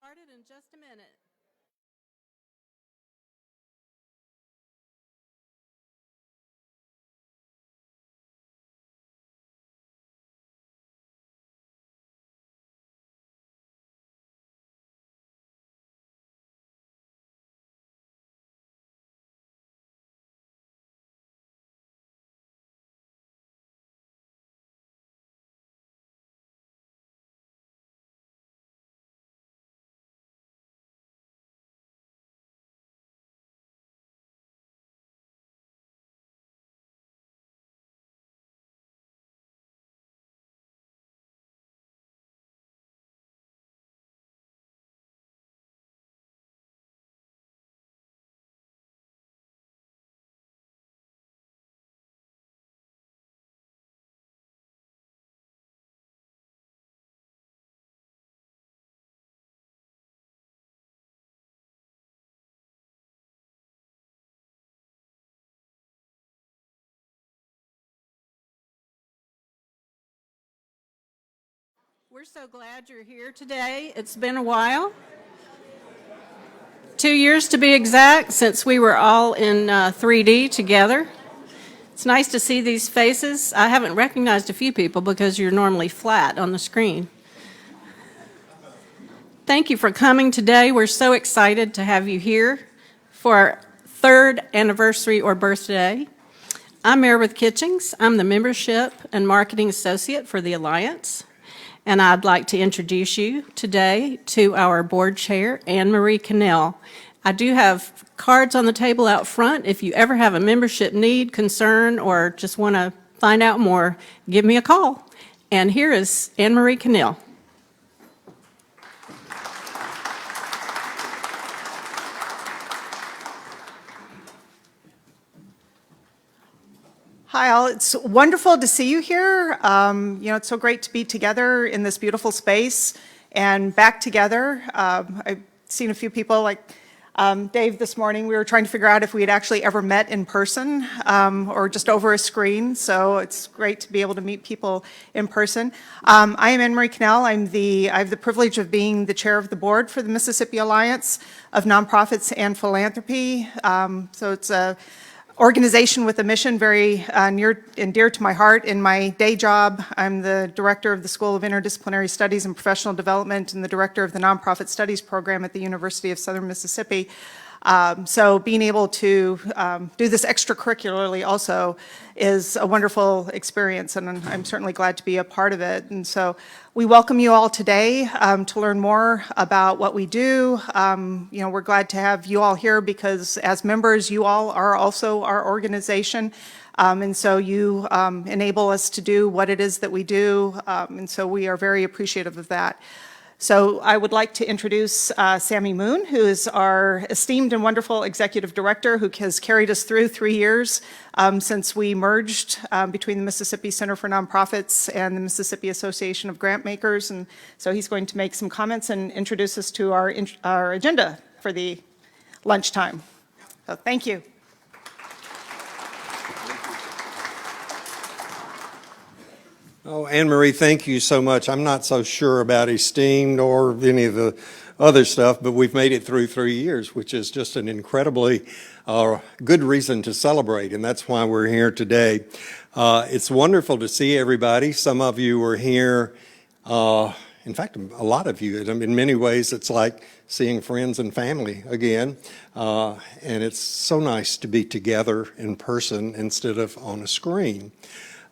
Started in just a minute. We're so glad you're here today. It's been a while. 2 years to be exact since we were all in 3D together. It's nice to see these faces. I haven't recognized a few people because you're normally flat on the screen. Thank you for coming today. We're so excited to have you here for our 3rd anniversary or birthday. I'm Meredith Kitchings. I'm the Membership and Marketing Associate for the Alliance. And I'd like to introduce you today to our board chair, Anne Marie Cannell. I do have cards on the table out front. If you ever have a membership need, concern, or just want to find out more, give me a call. And here is Anne Marie Cannell. Hi, all. It's wonderful to see you here. It's so great to be together in this beautiful space and back together. I've seen a few people like Dave this morning. We were trying to figure out if we had actually ever met in person or just over a screen. So it's great to be able to meet people in person. I am Anne Marie Cannell. I have the privilege of being the chair of the board for the Mississippi Alliance of Nonprofits and Philanthropy. So it's a organization with a mission very near and dear to my heart. In my day job, I'm the director of the School of Interdisciplinary Studies and Professional Development and the director of the Nonprofit Studies program at the University of Southern Mississippi. So being able to do this extracurricularly also is a wonderful experience, and I'm certainly glad to be a part of it. And so we welcome you all today to learn more about what we do. We're glad to have you all here because as members, you all are also our organization. And so you enable us to do what it is that we do. And so we are very appreciative of that. So I would like to introduce Sami Moon, who is our esteemed and wonderful executive director who has carried us through 3 years since we merged between the Mississippi Center for Nonprofits and the Mississippi Association of Grantmakers. And so he's going to make some comments and introduce us to our agenda for the lunchtime. So thank you. Oh, Anne Marie, thank you so much. I'm not so sure about esteemed or any of the other stuff, but we've made it through 3 years, which is just an incredibly good reason to celebrate, and that's why we're here today. It's wonderful to see everybody. Some of you were here, in fact, a lot of you. In many ways, it's like seeing friends and family again, and it's so nice to be together in person instead of on a screen.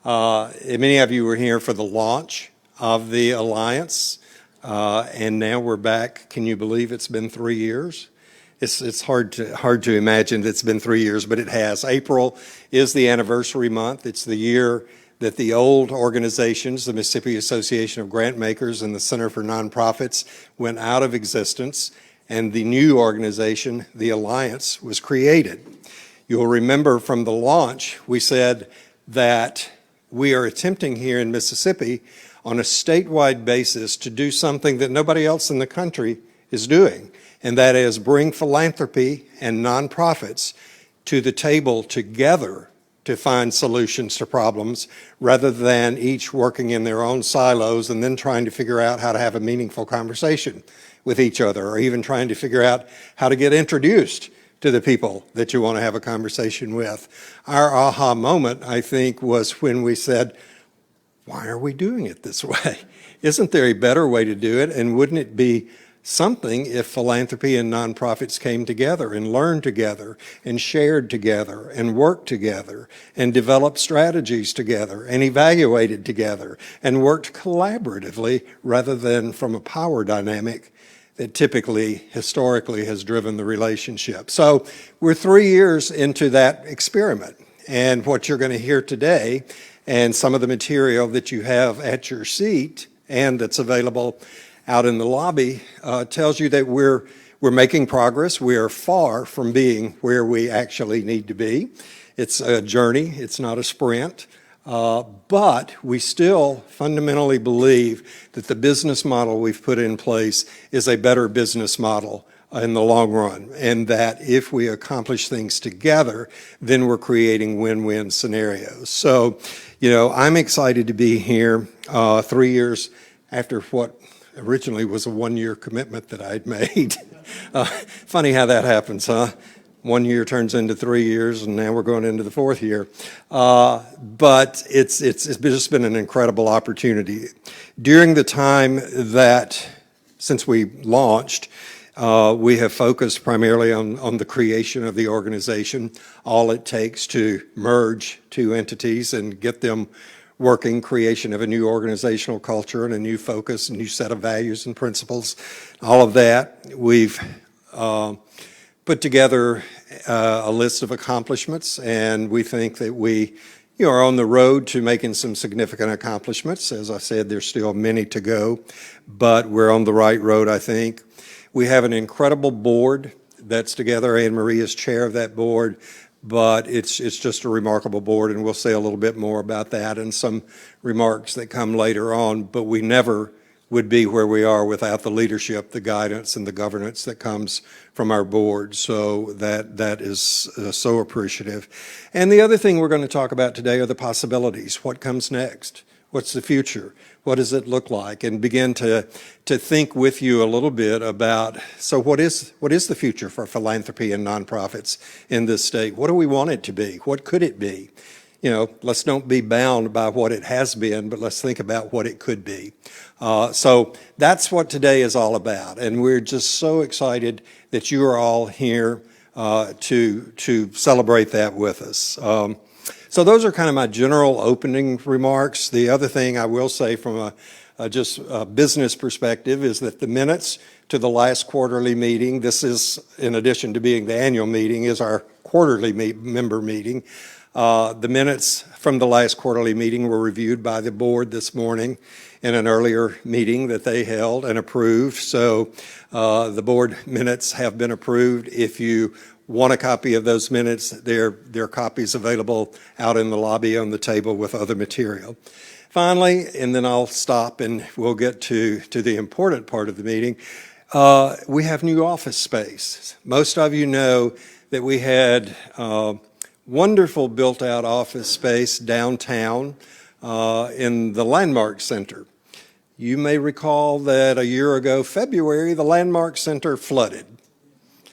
Many of you were here for the launch of the Alliance, and now we're back. Can you believe it's been 3 years? It's hard to imagine that it's been 3 years, but it has. April is the anniversary month. It's the year that the old organizations, the Mississippi Association of Grantmakers and the Center for Nonprofits, went out of existence, and the new organization, the Alliance, was created. You'll remember from the launch, we said that we are attempting here in Mississippi on a statewide basis to do something that nobody else in the country is doing, and that is bring philanthropy and nonprofits to the table together to find solutions to problems rather than each working in their own silos and then trying to figure out how to have a meaningful conversation with each other, or even trying to figure out how to get introduced to the people that you want to have a conversation with. Our aha moment, I think, was when we said, why are we doing it this way? Isn't there a better way to do it? And wouldn't it be something if philanthropy and nonprofits came together and learned together and shared together and worked together and developed strategies together and evaluated together and worked collaboratively rather than from a power dynamic that typically, historically, has driven the relationship. So we're 3 years into that experiment. And what you're going to hear today and some of the material that you have at your seat and that's available out in the lobby tells you that we're making progress. We are far from being where we actually need to be. It's a journey. It's not a sprint. But we still fundamentally believe that the business model we've put in place is a better business model in the long run, and that if we accomplish things together, then we're creating win-win scenarios. So, I'm excited to be here 3 years after what originally was a one-year commitment that I'd made. Funny how that happens, huh? 1 year turns into 3 years, and now we're going into the fourth year. But it's just been an incredible opportunity. During the time that, since we launched, we have focused primarily on the creation of the organization, all it takes to merge two entities and get them working, creation of a new organizational culture and a new focus, a new set of values and principles, all of that. We've put together a list of accomplishments, and we think that we are on the road to making some significant accomplishments. As I said, there's still many to go, but we're on the right road, I think. We have an incredible board that's together. Anne Marie is chair of that board, but it's just a remarkable board, and we'll say a little bit more about that and some remarks that come later on. But we never would be where we are without the leadership, the guidance, and the governance that comes from our board. So that is so appreciative. And the other thing we're going to talk about today are the possibilities. What comes next? What's the future? What does it look like? And begin to think with you a little bit about, so what is the future for philanthropy and nonprofits in this state? What do we want it to be? What could it be? Let's don't be bound by what it has been, but let's think about what it could be. So that's what today is all about. And we're just so excited that you are all here to celebrate that with us. So those are kind of my general opening remarks. The other thing I will say from a business perspective is that the minutes to the last quarterly meeting, this is, in addition to being the annual meeting, is our quarterly member meeting. The minutes from the last quarterly meeting were reviewed by the board this morning in an earlier meeting that they held and approved. So the board minutes have been approved. If you want a copy of those minutes, there are copies available out in the lobby on the table with other material. Finally, and then I'll stop and we'll get to the important part of the meeting, we have new office space. Most of you know that we had wonderful built-out office space downtown in the Landmark Center. You may recall that a year ago, February, the Landmark Center flooded.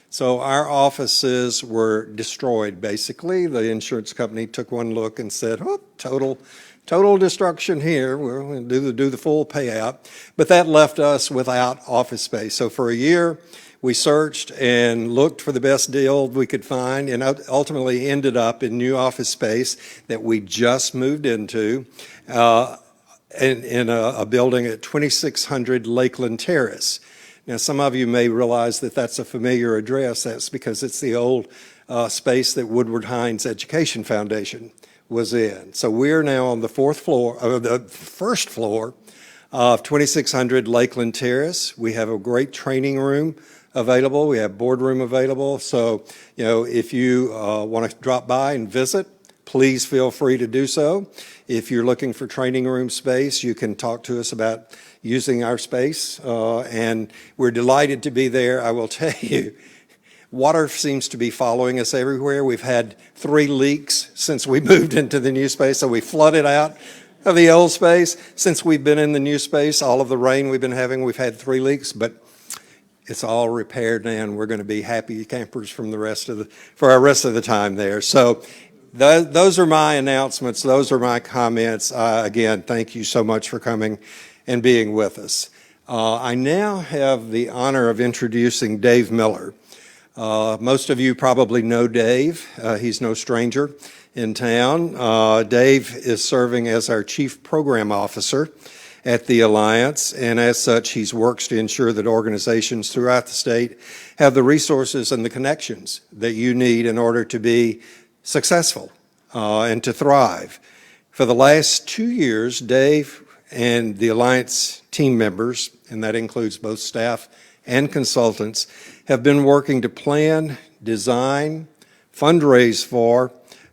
So our offices were destroyed, basically. The insurance company took one look and said, oh, total destruction here. We're going to do the full payout. But that left us without office space. So for a year, we searched and looked for the best deal we could find and ultimately ended up in new office space that we just moved into in a building at 2600 Lakeland Terrace. Now, some of you may realize that that's a familiar address. That's because it's the old space that Woodward Hines Education Foundation was in. So we're now on the the first floor of 2600 Lakeland Terrace. We have a great training room available. We have boardroom available. So, if you want to drop by and visit, please feel free to do so. If you're looking for training room space, you can talk to us about using our space, and we're delighted to be there. I will tell you, Water seems to be following us everywhere. We've had 3 leaks since we moved into the new space, so we flooded out of the old space. Since we've been in the new space, all of the rain we've been having, we've had 3 leaks, but it's all repaired now, and we're going to be happy campers for our rest of the time there. So those are my announcements. Those are my comments. Again, thank you so much for coming and being with us. I now have the honor of introducing Dave Miller. Most of you probably know Dave. He's no stranger in town. Dave is serving as our Chief Program Officer at the Alliance, and as such, he works to ensure that organizations throughout the state have the resources and the connections that you need in order to be successful and to thrive. For the last 2 years, Dave and the Alliance team members, and that includes both staff and consultants, have been working to plan, design, fundraise for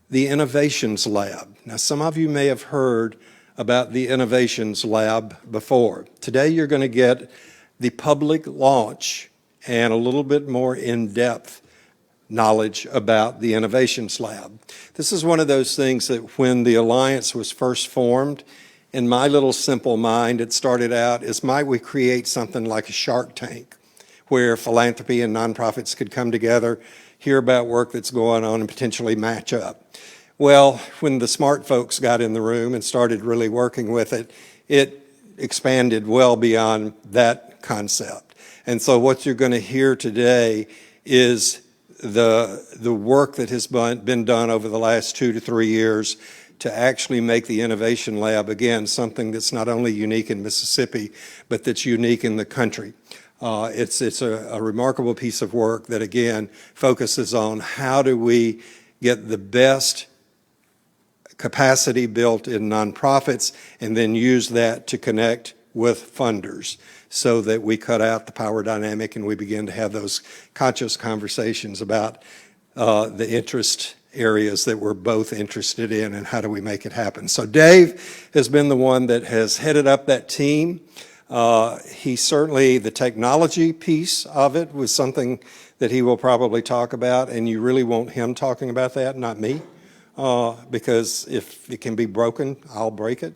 the Innovations Lab. Now, some of you may have heard about the Innovations Lab before. Today, you're going to get the public launch and a little bit more in-depth knowledge about the Innovations Lab. This is one of those things that when the Alliance was first formed, in my little simple mind, it started out as might we create something like a Shark Tank, where philanthropy and nonprofits could come together, hear about work that's going on, and potentially match up. Well, when the smart folks got in the room and started really working with it, it expanded well beyond that concept. And so what you're going to hear today is the work that has been done over the last 2 to 3 years to actually make the Innovation Lab, again, something that's not only unique in Mississippi, but that's unique in the country. It's a remarkable piece of work that, again, focuses on how do we get the best capacity built in nonprofits and then use that to connect with funders so that we cut out the power dynamic and we begin to have those conscious conversations about the interest areas that we're both interested in and how do we make it happen. So Dave has been the one that has headed up that team. He certainly, the technology piece of it was something that he will probably talk about, and you really want him talking about that, not me, because if it can be broken, I'll break it.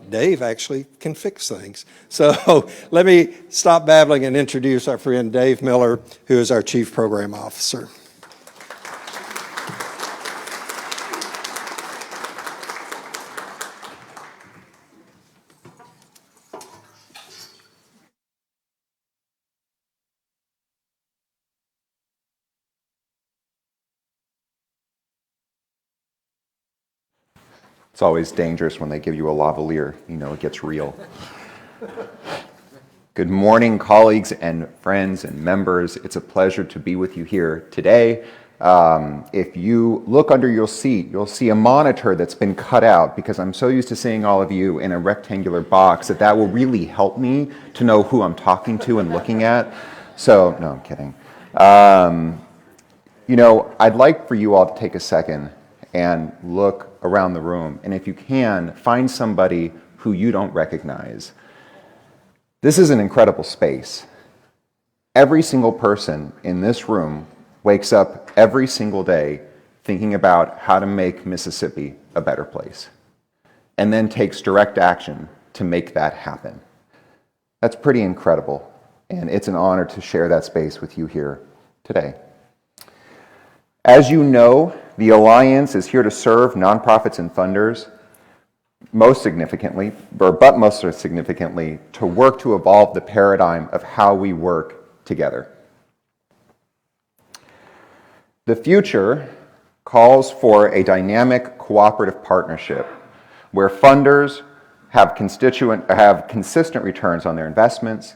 Dave actually can fix things. So let me stop babbling and introduce our friend Dave Miller, who is our Chief Program Officer. It's always dangerous when they give you a lavalier, you know it gets real. Good morning, colleagues and friends and members. It's a pleasure to be with you here today. If you look under your seat, you'll see a monitor that's been cut out because I'm so used to seeing all of you in a rectangular box that will really help me to know who I'm talking to and looking at. So, no, I'm kidding. I'd like for you all to take a second and look around the room, and if you can, find somebody who you don't recognize. This is an incredible space. Every single person in this room wakes up every single day thinking about how to make Mississippi a better place, and then takes direct action to make that happen. That's pretty incredible, and it's an honor to share that space with you here today. As you know, the Alliance is here to serve nonprofits and funders, most significantly, to work to evolve the paradigm of how we work together. The future calls for a dynamic cooperative partnership where funders have consistent returns on their investments,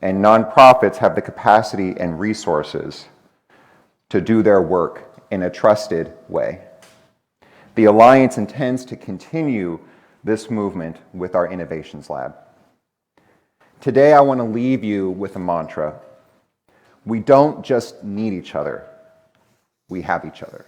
and nonprofits have the capacity and resources to do their work in a trusted way. The Alliance intends to continue this movement with our Innovations Lab. Today, I want to leave you with a mantra. We don't just need each other, we have each other.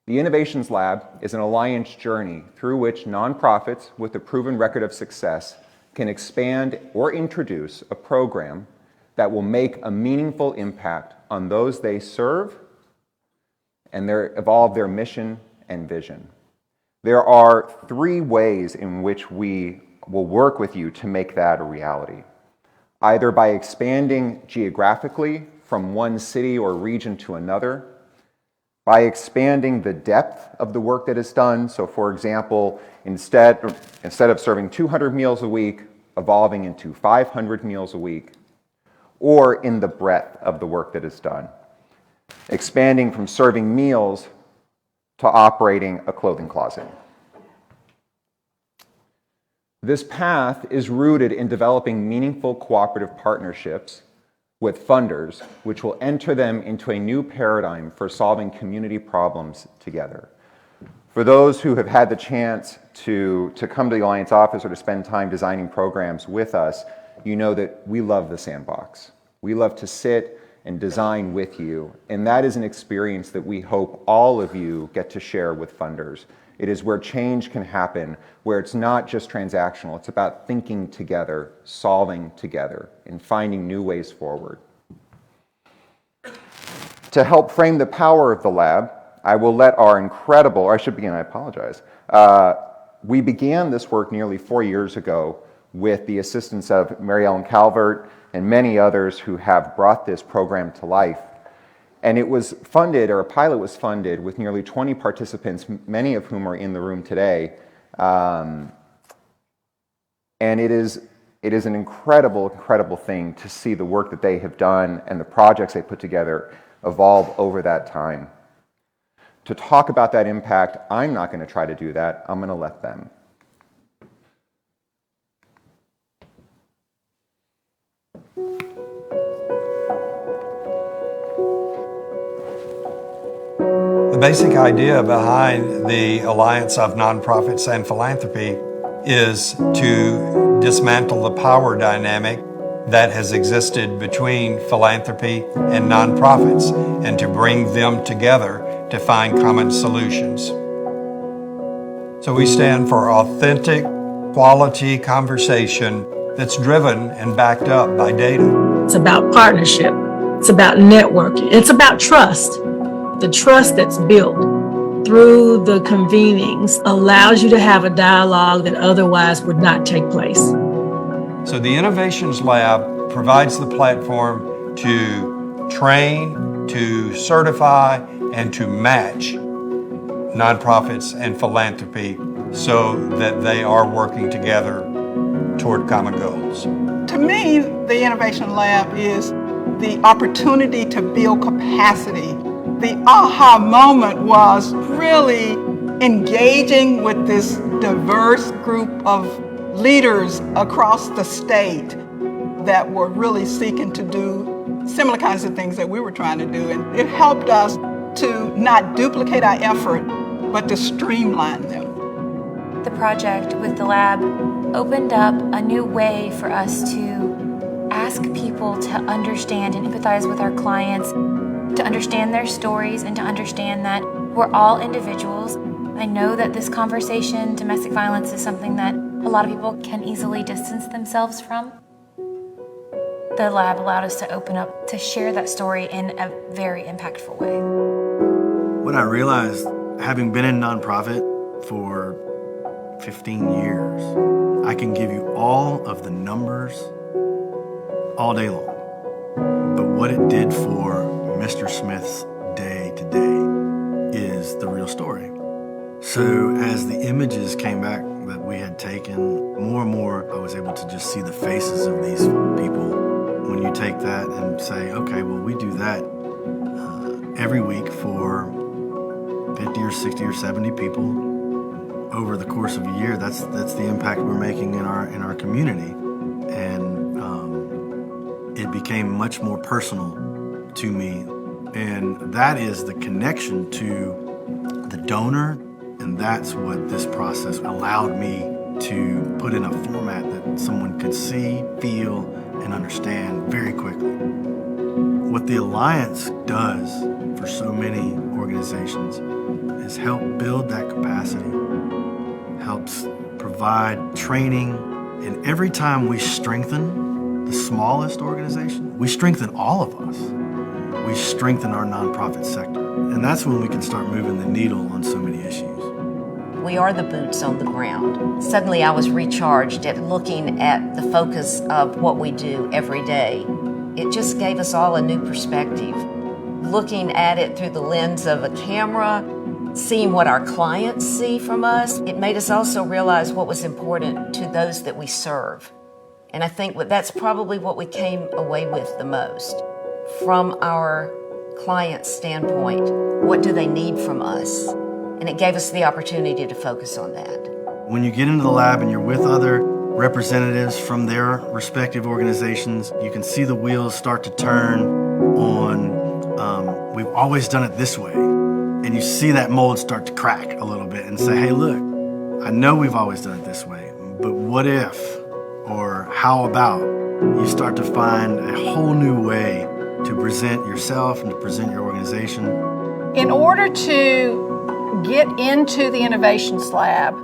The Innovations Lab is an Alliance journey through which nonprofits with a proven record of success can expand or introduce a program that will make a meaningful impact on those they serve and evolve their mission and vision. There are 3 ways in which we will work with you to make that a reality. Either by expanding geographically from one city or region to another, by expanding the depth of the work that is done. So for example, instead of serving 200 meals a week, evolving into 500 meals a week, or in the breadth of the work that is done, expanding from serving meals to operating a clothing closet. This path is rooted in developing meaningful cooperative partnerships with funders, which will enter them into a new paradigm for solving community problems together. For those who have had the chance to come to the Alliance office or to spend time designing programs with us, you know that we love the sandbox. We love to sit and design with you, and that is an experience that we hope all of you get to share with funders. It is where change can happen, where it's not just transactional, it's about thinking together, solving together, and finding new ways forward. To help frame the power of the lab, I will let our incredible, or I should begin, I apologize. We began this work nearly 4 years ago with the assistance of Mary Ellen Calvert and many others who have brought this program to life. And it was funded, or a pilot was funded, with nearly 20 participants, many of whom are in the room today. And it is an incredible, incredible thing to see the work that they have done and the projects they put together evolve over that time. To talk about that impact, I'm not going to try to do that. I'm going to let them. The basic idea behind the Alliance of Nonprofits and Philanthropy is to dismantle the power dynamic that has existed between philanthropy and nonprofits and to bring them together to find common solutions. So we stand for authentic, quality conversation that's driven and backed up by data. It's about partnership. It's about networking. It's about trust. The trust that's built through the convenings allows you to have a dialogue that otherwise would not take place. So the Innovations Lab provides the platform to train, to certify, and to match nonprofits and philanthropy so that they are working together toward common goals. To me, the Innovation Lab is the opportunity to build capacity. The aha moment was really engaging with this diverse group of leaders across the state that were really seeking to do similar kinds of things that we were trying to do. And it helped us to not duplicate our effort, but to streamline them. The project with the lab opened up a new way for us to ask people to understand and empathize with our clients, to understand their stories, and to understand that we're all individuals. I know that this conversation, domestic violence, is something that a lot of people can easily distance themselves from. The lab allowed us to open up to share that story in a very impactful way. What I realized, having been in nonprofit for 15 years, I can give you all of the numbers all day long. But what it did for Mr. Smith's day to day is the real story. So as the images came back that we had taken, more and more I was able to just see the faces of these people. When you take that and say, okay, well, we do that every week for 50 or 60 or 70 people over the course of a year, that's the impact we're making in our community. And it became much more personal to me. And that is the connection to the donor. And that's what this process allowed me to put in a format that someone could see, feel, and understand very quickly. What the Alliance does for so many organizations is help build that capacity, helps provide training And every time we strengthen the smallest organization, we strengthen all of us. We strengthen our nonprofit sector. And that's when we can start moving the needle on so many issues. We are the boots on the ground. Suddenly I was recharged at looking at the focus of what we do every day. It just gave us all a new perspective. Looking at it through the lens of a camera, seeing what our clients see from us, it made us also realize what was important to those that we serve. And I think that's probably what we came away with the most. From our client's standpoint, what do they need from us? And it gave us the opportunity to focus on that. When you get into the lab and you're with other representatives from their respective organizations, you can see the wheels start to turn on, we've always done it this way. And you see that mold start to crack a little bit and say, hey, look, I know we've always done it this way, but what if, or how about, you start to find a whole new way to present yourself and to present your organization. In order to get into the Innovations Lab,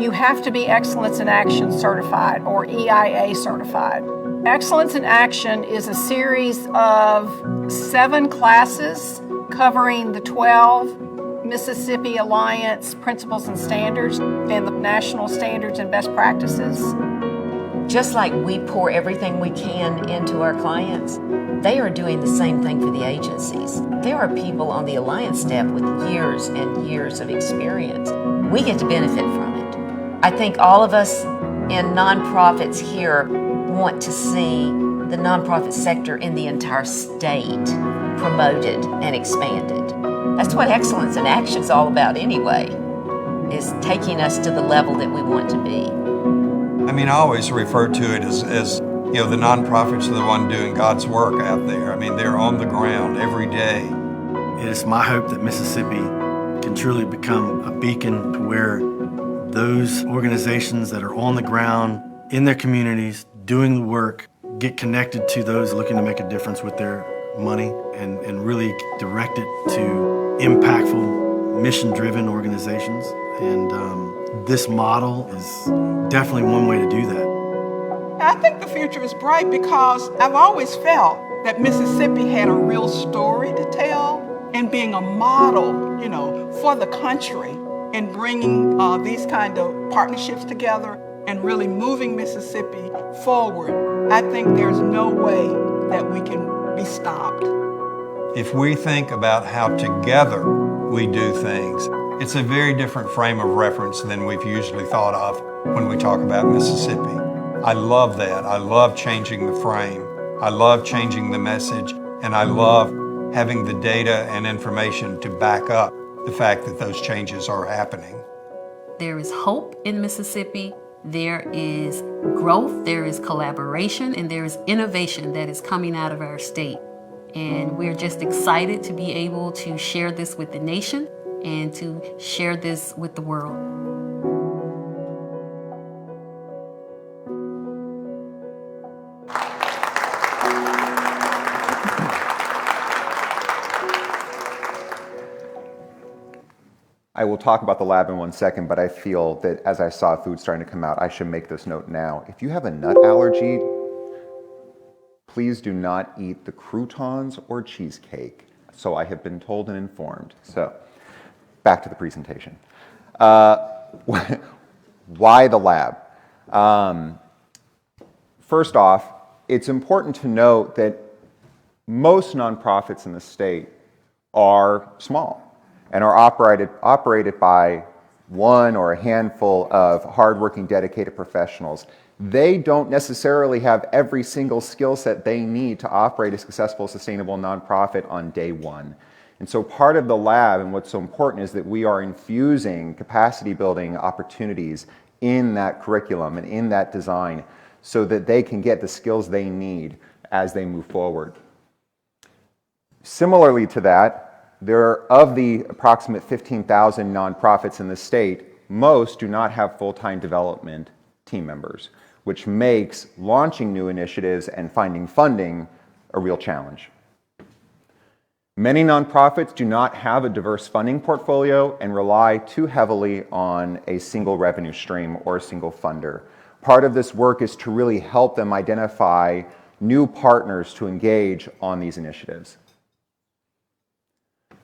you have to be Excellence in Action certified or EIA certified. Excellence in Action is a series of 7 classes covering the 12 Mississippi Alliance Principles and Standards and the National Standards and Best Practices. Just like we pour everything we can into our clients, they are doing the same thing for the agencies. There are people on the Alliance staff with years and years of experience. We get to benefit from it. I think all of us in nonprofits here want to see the nonprofit sector in the entire state promoted and expanded. That's what Excellence in Action is all about anyway, is taking us to the level that we want to be. I mean, I always refer to it as you know, the nonprofits are the one doing God's work out there. I mean, they're on the ground every day. It is my hope that Mississippi can truly become a beacon to where those organizations that are on the ground in their communities doing the work get connected to those looking to make a difference with their money and really direct it to impactful, mission-driven organizations. And this model is definitely one way to do that. I think the future is bright because I've always felt that Mississippi had a real story to tell and being a model, you know, for the country and bringing these kind of partnerships together and really moving Mississippi forward. I think there's no way that we can be stopped. If we think about how together we do things, it's a very different frame of reference than we've usually thought of when we talk about Mississippi. I love that. I love changing the frame. I love changing the message, and I love having the data and information to back up the fact that those changes are happening. There is hope in Mississippi. There is growth, there is collaboration, and there is innovation that is coming out of our state. And we're just excited to be able to share this with the nation and to share this with the world. I will talk about the lab in 1 second, but I feel that as I saw food starting to come out, I should make this note now. If you have a nut allergy, please do not eat the croutons or cheesecake. So I have been told and informed. So back to the presentation. Why the lab? First off, it's important to note that most nonprofits in the state are small and are operated by one or a handful of hardworking, dedicated professionals. They don't necessarily have every single skill set they need to operate a successful, sustainable nonprofit on day one. And so part of the lab, and what's so important, is that we are infusing capacity building opportunities in that curriculum and in that design so that they can get the skills they need as they move forward. Similarly to that, of the approximate 15,000 nonprofits in the state, most do not have full-time development team members, which makes launching new initiatives and finding funding a real challenge. Many nonprofits do not have a diverse funding portfolio and rely too heavily on a single revenue stream or a single funder. Part of this work is to really help them identify new partners to engage on these initiatives.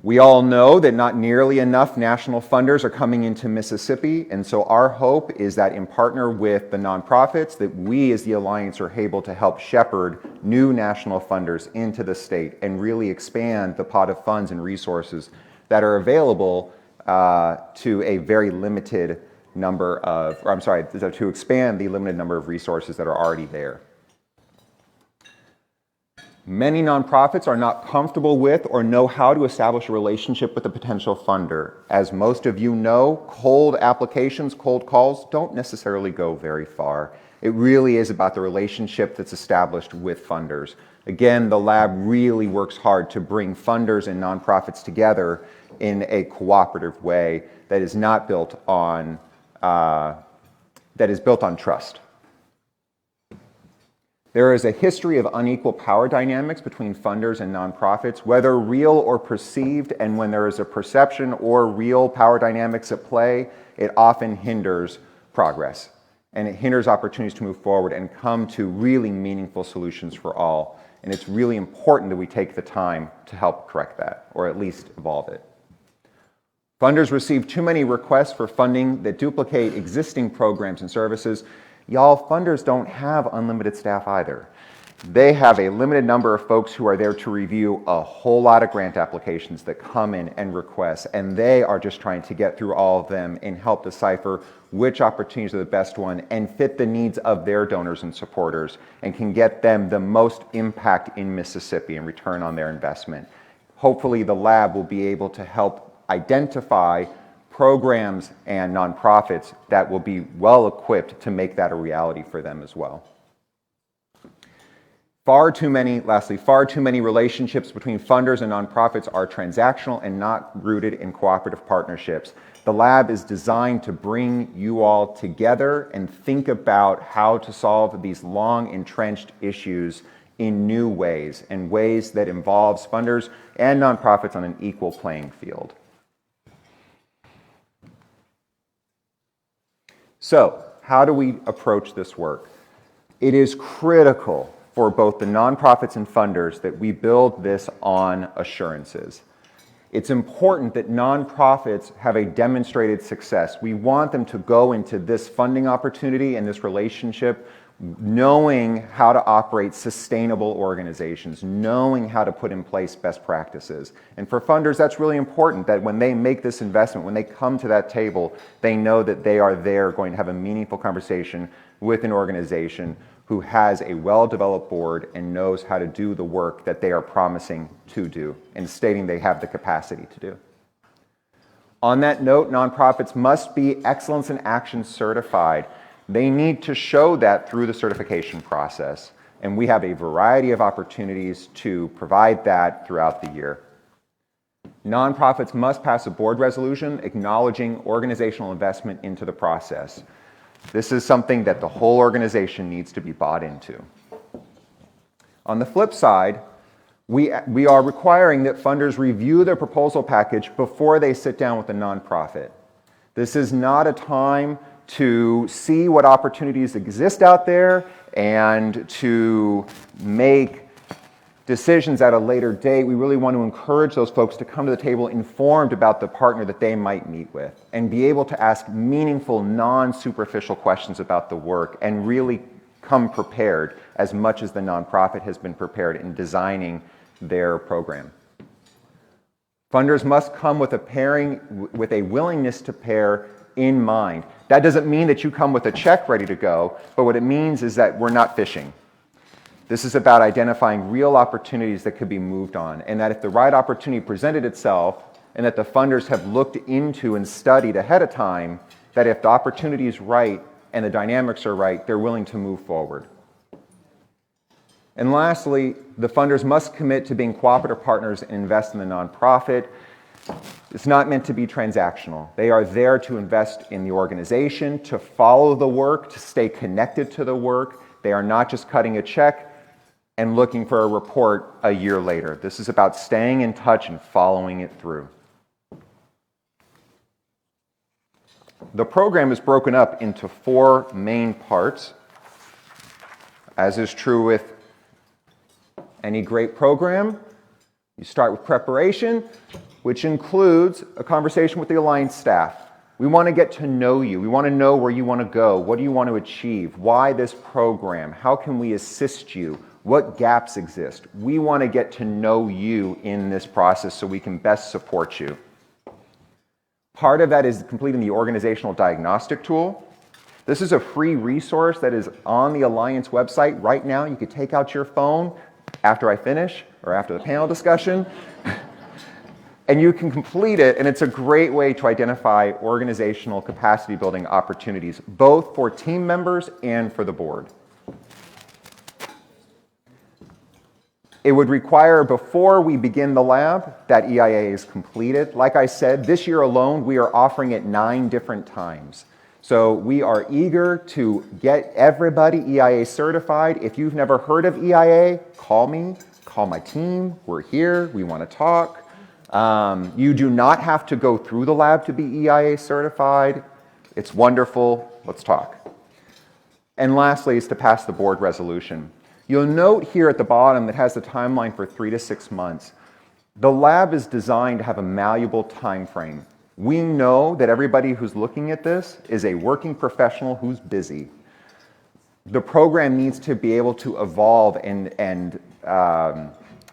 We all know that not nearly enough national funders are coming into Mississippi, and so our hope is that in partner with the nonprofits, that we as the Alliance are able to help shepherd new national funders into the state and really expand the pot of funds and resources that are available to a very limited number of, or I'm sorry, to expand the limited number of resources that are already there. Many nonprofits are not comfortable with or know how to establish a relationship with a potential funder. As most of you know, cold applications, cold calls don't necessarily go very far. It really is about the relationship that's established with funders. Again, the lab really works hard to bring funders and nonprofits together in a cooperative way that is not built on trust. There is a history of unequal power dynamics between funders and nonprofits, whether real or perceived, and when there is a perception or real power dynamics at play, it often hinders progress, and it hinders opportunities to move forward and come to really meaningful solutions for all. And it's really important that we take the time to help correct that, or at least evolve it. Funders receive too many requests for funding that duplicate existing programs and services. Y'all, funders don't have unlimited staff either. They have a limited number of folks who are there to review a whole lot of grant applications that come in and requests, and they are just trying to get through all of them and help decipher which opportunities are the best one and fit the needs of their donors and supporters and can get them the most impact in Mississippi and return on their investment. Hopefully the lab will be able to help identify programs and nonprofits that will be well equipped to make that a reality for them as well. Lastly, far too many relationships between funders and nonprofits are transactional and not rooted in cooperative partnerships. The lab is designed to bring you all together and think about how to solve these long entrenched issues in new ways, and ways that involves funders and nonprofits on an equal playing field. So, how do we approach this work? It is critical for both the nonprofits and funders that we build this on assurances. It's important that nonprofits have a demonstrated success. We want them to go into this funding opportunity and this relationship knowing how to operate sustainable organizations, knowing how to put in place best practices. And for funders, that's really important, that when they make this investment, when they come to that table, they know that they are there going to have a meaningful conversation with an organization who has a well-developed board and knows how to do the work that they are promising to do and stating they have the capacity to do. On that note, nonprofits must be Excellence in Action certified. They need to show that through the certification process, and we have a variety of opportunities to provide that throughout the year. Nonprofits must pass a board resolution acknowledging organizational investment into the process. This is something that the whole organization needs to be bought into. On the flip side, we are requiring that funders review their proposal package before they sit down with the nonprofit. This is not a time to see what opportunities exist out there and to make decisions at a later date. We really want to encourage those folks to come to the table informed about the partner that they might meet with and be able to ask meaningful, non-superficial questions about the work and really come prepared as much as the nonprofit has been prepared in designing their program. Funders must come with a willingness to pair in mind. That doesn't mean that you come with a check ready to go, but what it means is that we're not fishing. This is about identifying real opportunities that could be moved on, and that if the right opportunity presented itself and that the funders have looked into and studied ahead of time, that if the opportunity is right and the dynamics are right, they're willing to move forward. And lastly, the funders must commit to being cooperative partners and invest in the nonprofit. It's not meant to be transactional. They are there to invest in the organization, to follow the work, to stay connected to the work. They are not just cutting a check and looking for a report a year later. This is about staying in touch and following it through. The program is broken up into 4 main parts, as is true with any great program. You start with preparation, which includes a conversation with the Alliance staff. We want to get to know you. We want to know where you want to go. What do you want to achieve? Why this program? How can we assist you? What gaps exist? We want to get to know you in this process so we can best support you. Part of that is completing the organizational diagnostic tool. This is a free resource that is on the Alliance website right now. You could take out your phone after I finish or after the panel discussion, and you can complete it, and it's a great way to identify organizational capacity building opportunities, both for team members and for the board. It would require, before we begin the lab, that EIA is completed. Like I said, this year alone, we are offering it 9 different times. So we are eager to get everybody EIA certified. If you've never heard of EIA, call me, call my team. We're here, we want to talk. You do not have to go through the lab to be EIA certified. It's wonderful, let's talk. And lastly is to pass the board resolution. You'll note here at the bottom that has the timeline for 3 to 6 months. The lab is designed to have a malleable time frame. We know that everybody who's looking at this is a working professional who's busy. The program needs to be able to evolve and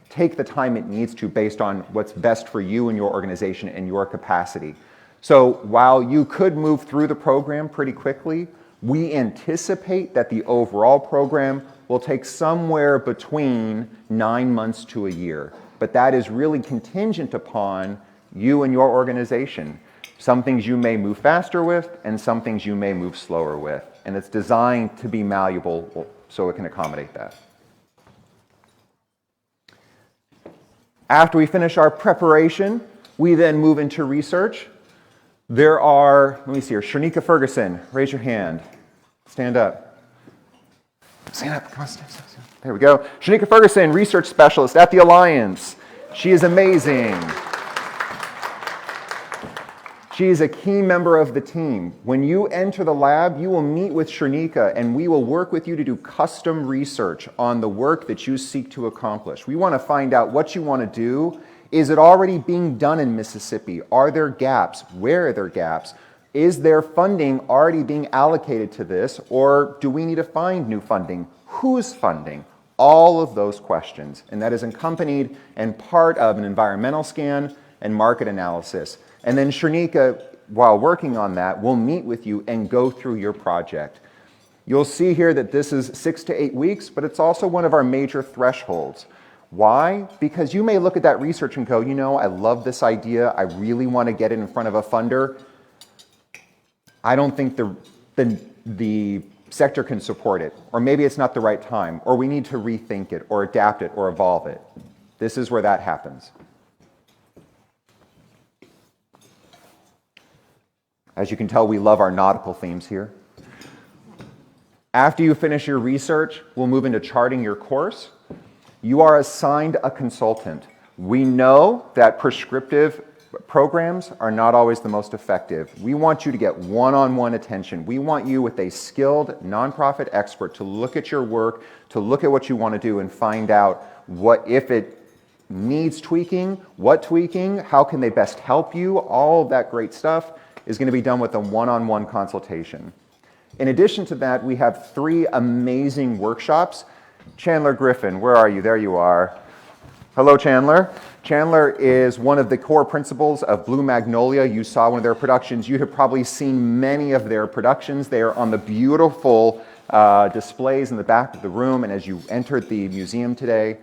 take the time it needs to based on what's best for you and your organization and your capacity. So while you could move through the program pretty quickly, we anticipate that the overall program will take somewhere between 9 months to a year. But that is really contingent upon you and your organization. Some things you may move faster with, and some things you may move slower with. And it's designed to be malleable so it can accommodate that. After we finish our preparation, we then move into research. There are, let me see here, Shanika Ferguson, raise your hand. Stand up. Stand up, come on, stand. There we go. Shanika Ferguson, research specialist at the Alliance. She is amazing. She is a key member of the team. When you enter the lab, you will meet with Shanika and we will work with you to do custom research on the work that you seek to accomplish. We want to find out what you want to do. Is it already being done in Mississippi? Are there gaps? Where are there gaps? Is there funding already being allocated to this, or do we need to find new funding? Who's funding? All of those questions. And that is accompanied and part of an environmental scan and market analysis. And then Shanika, while working on that, will meet with you and go through your project. You'll see here that this is 6 to 8 weeks, but it's also one of our major thresholds. Why? Because you may look at that research and go, you know, I love this idea. I really want to get it in front of a funder. I don't think the sector can support it, or maybe it's not the right time, or we need to rethink it, or adapt it, or evolve it. This is where that happens. As you can tell, we love our nautical themes here. After you finish your research, we'll move into charting your course. You are assigned a consultant. We know that prescriptive programs are not always the most effective. We want you to get one-on-one attention. We want you with a skilled nonprofit expert to look at your work, to look at what you want to do and find out what, if it needs tweaking, what tweaking, how can they best help you. All of that great stuff is going to be done with a one-on-one consultation. In addition to that, we have 3 amazing workshops. Chandler Griffin, where are you? There you are. Hello, Chandler. Chandler is one of the core principals of Blue Magnolia. You saw one of their productions. You have probably seen many of their productions. They are on the beautiful displays in the back of the room, and as you entered the museum today,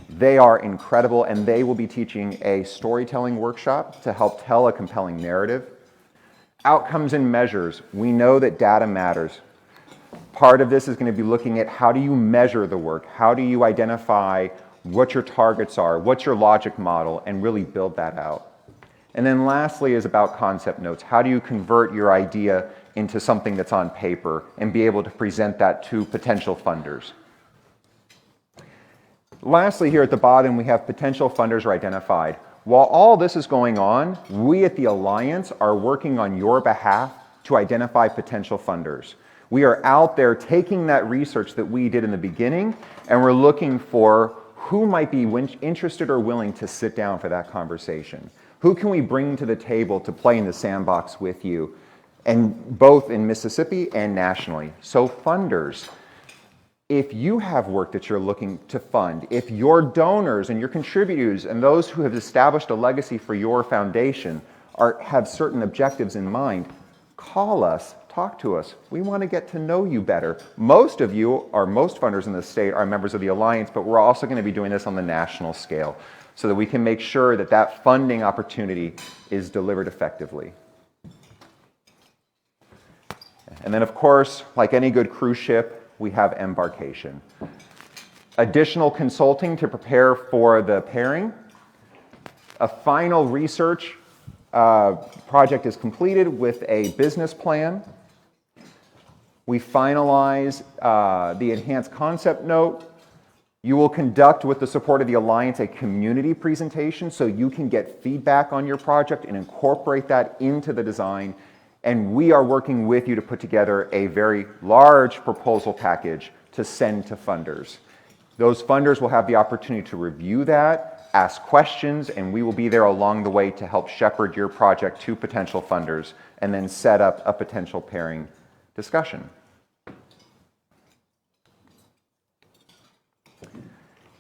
they are incredible, and they will be teaching a storytelling workshop to help tell a compelling narrative. Outcomes and measures. We know that data matters. Part of this is going to be looking at how do you measure the work? How do you identify what your targets are, what's your logic model, and really build that out. And then lastly is about concept notes. How do you convert your idea into something that's on paper and be able to present that to potential funders? Lastly, here at the bottom, we have potential funders are identified. While all this is going on, we at the Alliance are working on your behalf to identify potential funders. We are out there taking that research that we did in the beginning, and we're looking for who might be interested or willing to sit down for that conversation. Who can we bring to the table to play in the sandbox with you, and both in Mississippi and nationally? So funders, if you have work that you're looking to fund, if your donors and your contributors and those who have established a legacy for your foundation have certain objectives in mind, call us, talk to us. We want to get to know you better. Most of you, or most funders in the state, are members of the Alliance, but we're also going to be doing this on the national scale so that we can make sure that that funding opportunity is delivered effectively. And then, of course, like any good cruise ship, we have embarkation. Additional consulting to prepare for the pairing. A final research project is completed with a business plan. We finalize the enhanced concept note. You will conduct, with the support of the Alliance, a community presentation so you can get feedback on your project and incorporate that into the design. And we are working with you to put together a very large proposal package to send to funders. Those funders will have the opportunity to review that, ask questions, and we will be there along the way to help shepherd your project to potential funders and then set up a potential pairing discussion.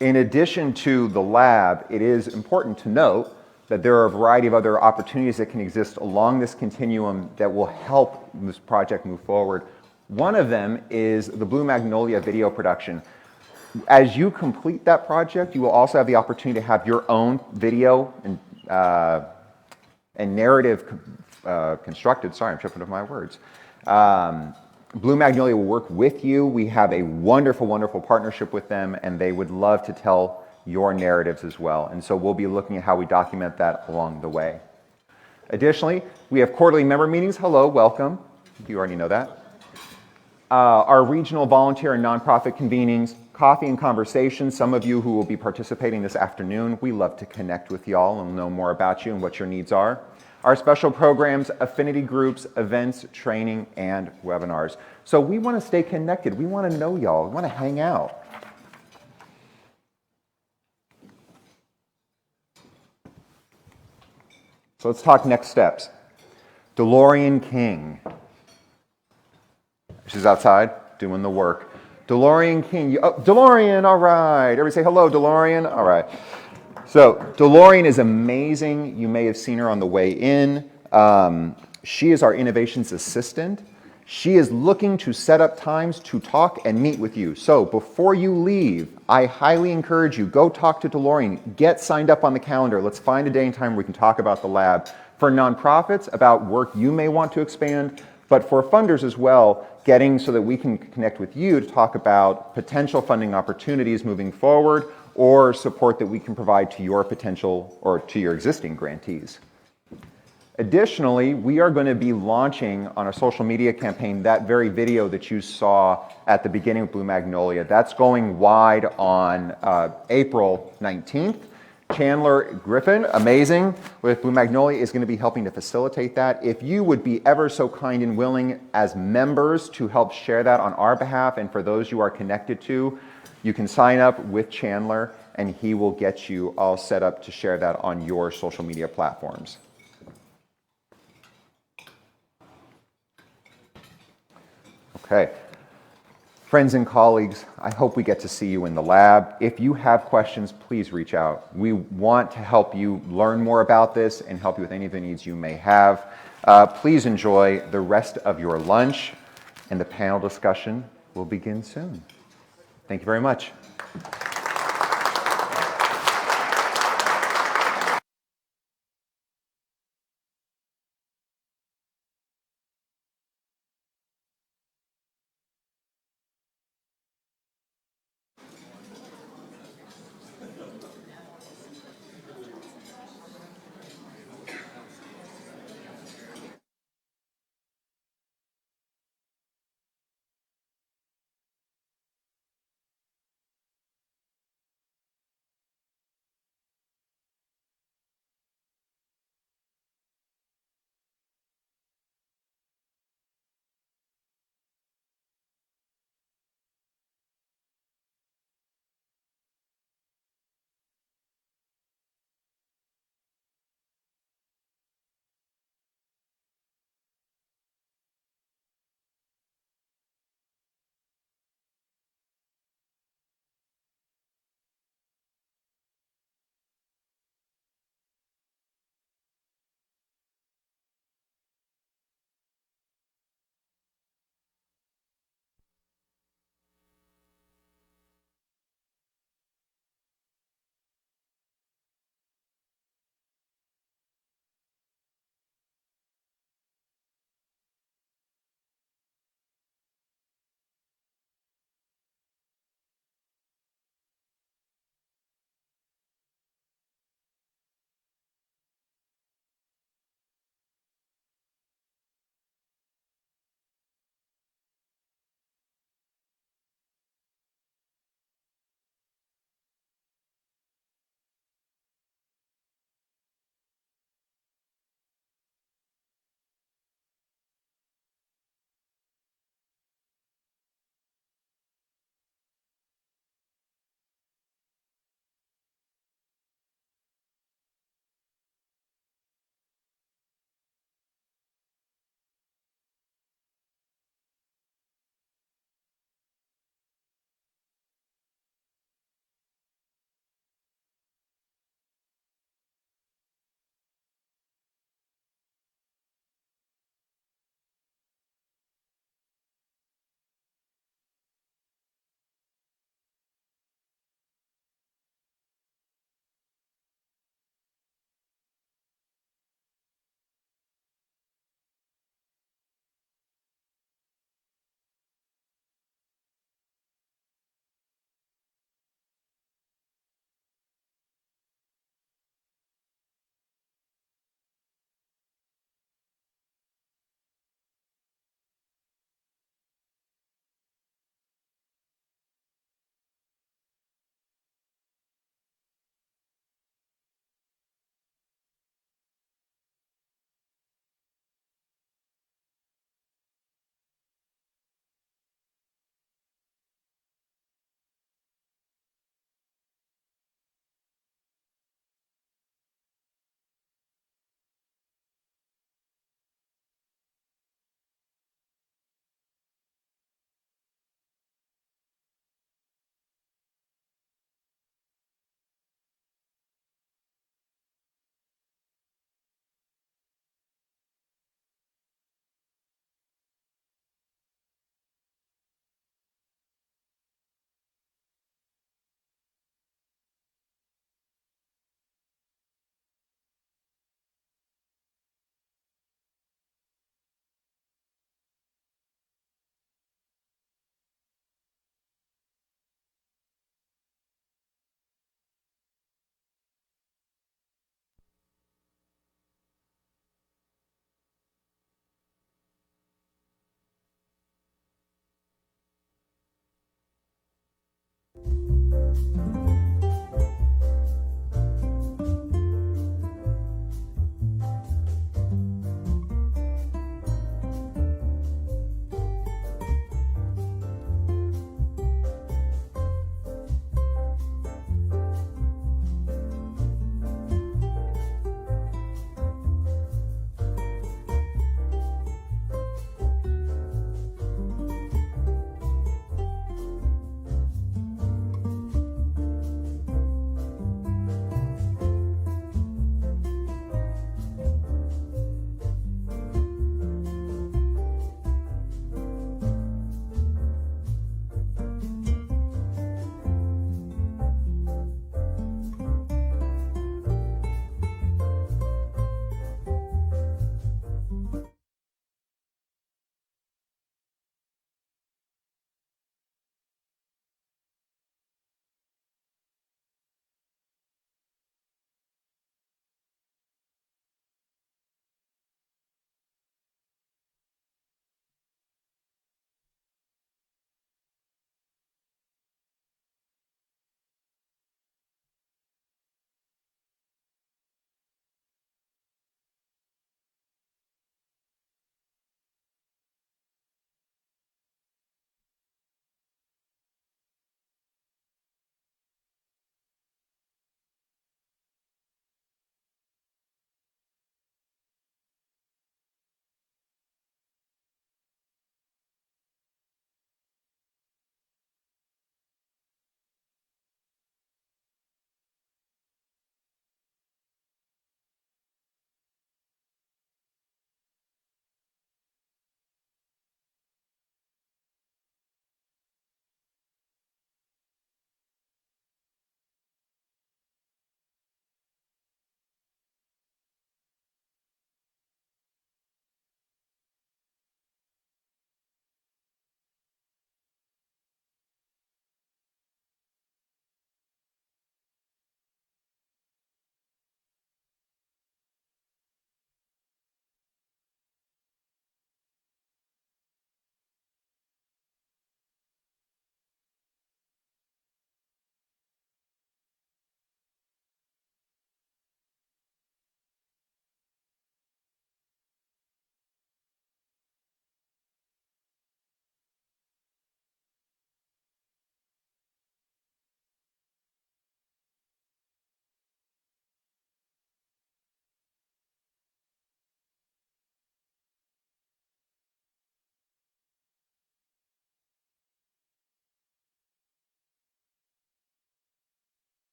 In addition to the lab, it is important to note that there are a variety of other opportunities that can exist along this continuum that will help this project move forward. One of them is the Blue Magnolia video production. As you complete that project, you will also have the opportunity to have your own video and narrative constructed. Sorry, I'm tripping over my words. Blue Magnolia will work with you. We have a wonderful, wonderful partnership with them, and they would love to tell your narratives as well. And so we'll be looking at how we document that along the way. Additionally, we have quarterly member meetings. Hello, welcome. You already know that. Our regional volunteer and nonprofit convenings, coffee and conversations. Some of you who will be participating this afternoon, we love to connect with y'all and know more about you and what your needs are. Our special programs, affinity groups, events, training, and webinars. So we want to stay connected. We want to know y'all. We want to hang out. So let's talk next steps. DeLorean King. She's outside doing the work. DeLorean King. DeLorean, all right. Everybody say hello, DeLorean. All right. So DeLorean is amazing. You may have seen her on the way in. She is our innovations assistant. She is looking to set up times to talk and meet with you. So before you leave, I highly encourage you, go talk to DeLorean. Get signed up on the calendar. Let's find a day and time where we can talk about the lab. For nonprofits, about work you may want to expand, but for funders as well, getting so that we can connect with you to talk about potential funding opportunities moving forward or support that we can provide to your potential or to your existing grantees. Additionally, we are going to be launching on our social media campaign that very video that you saw at the beginning of Blue Magnolia. That's going wide on April 19th. Chandler Griffin, amazing, with Blue Magnolia is going to be helping to facilitate that. If you would be ever so kind and willing as members to help share that on our behalf and for those you are connected to, you can sign up with Chandler and he will get you all set up to share that on your social media platforms. Okay. Friends and colleagues, I hope we get to see you in the lab. If you have questions, please reach out. We want to help you learn more about this and help you with any of the needs you may have. Please enjoy the rest of your lunch, and the panel discussion will begin soon. Thank you very much.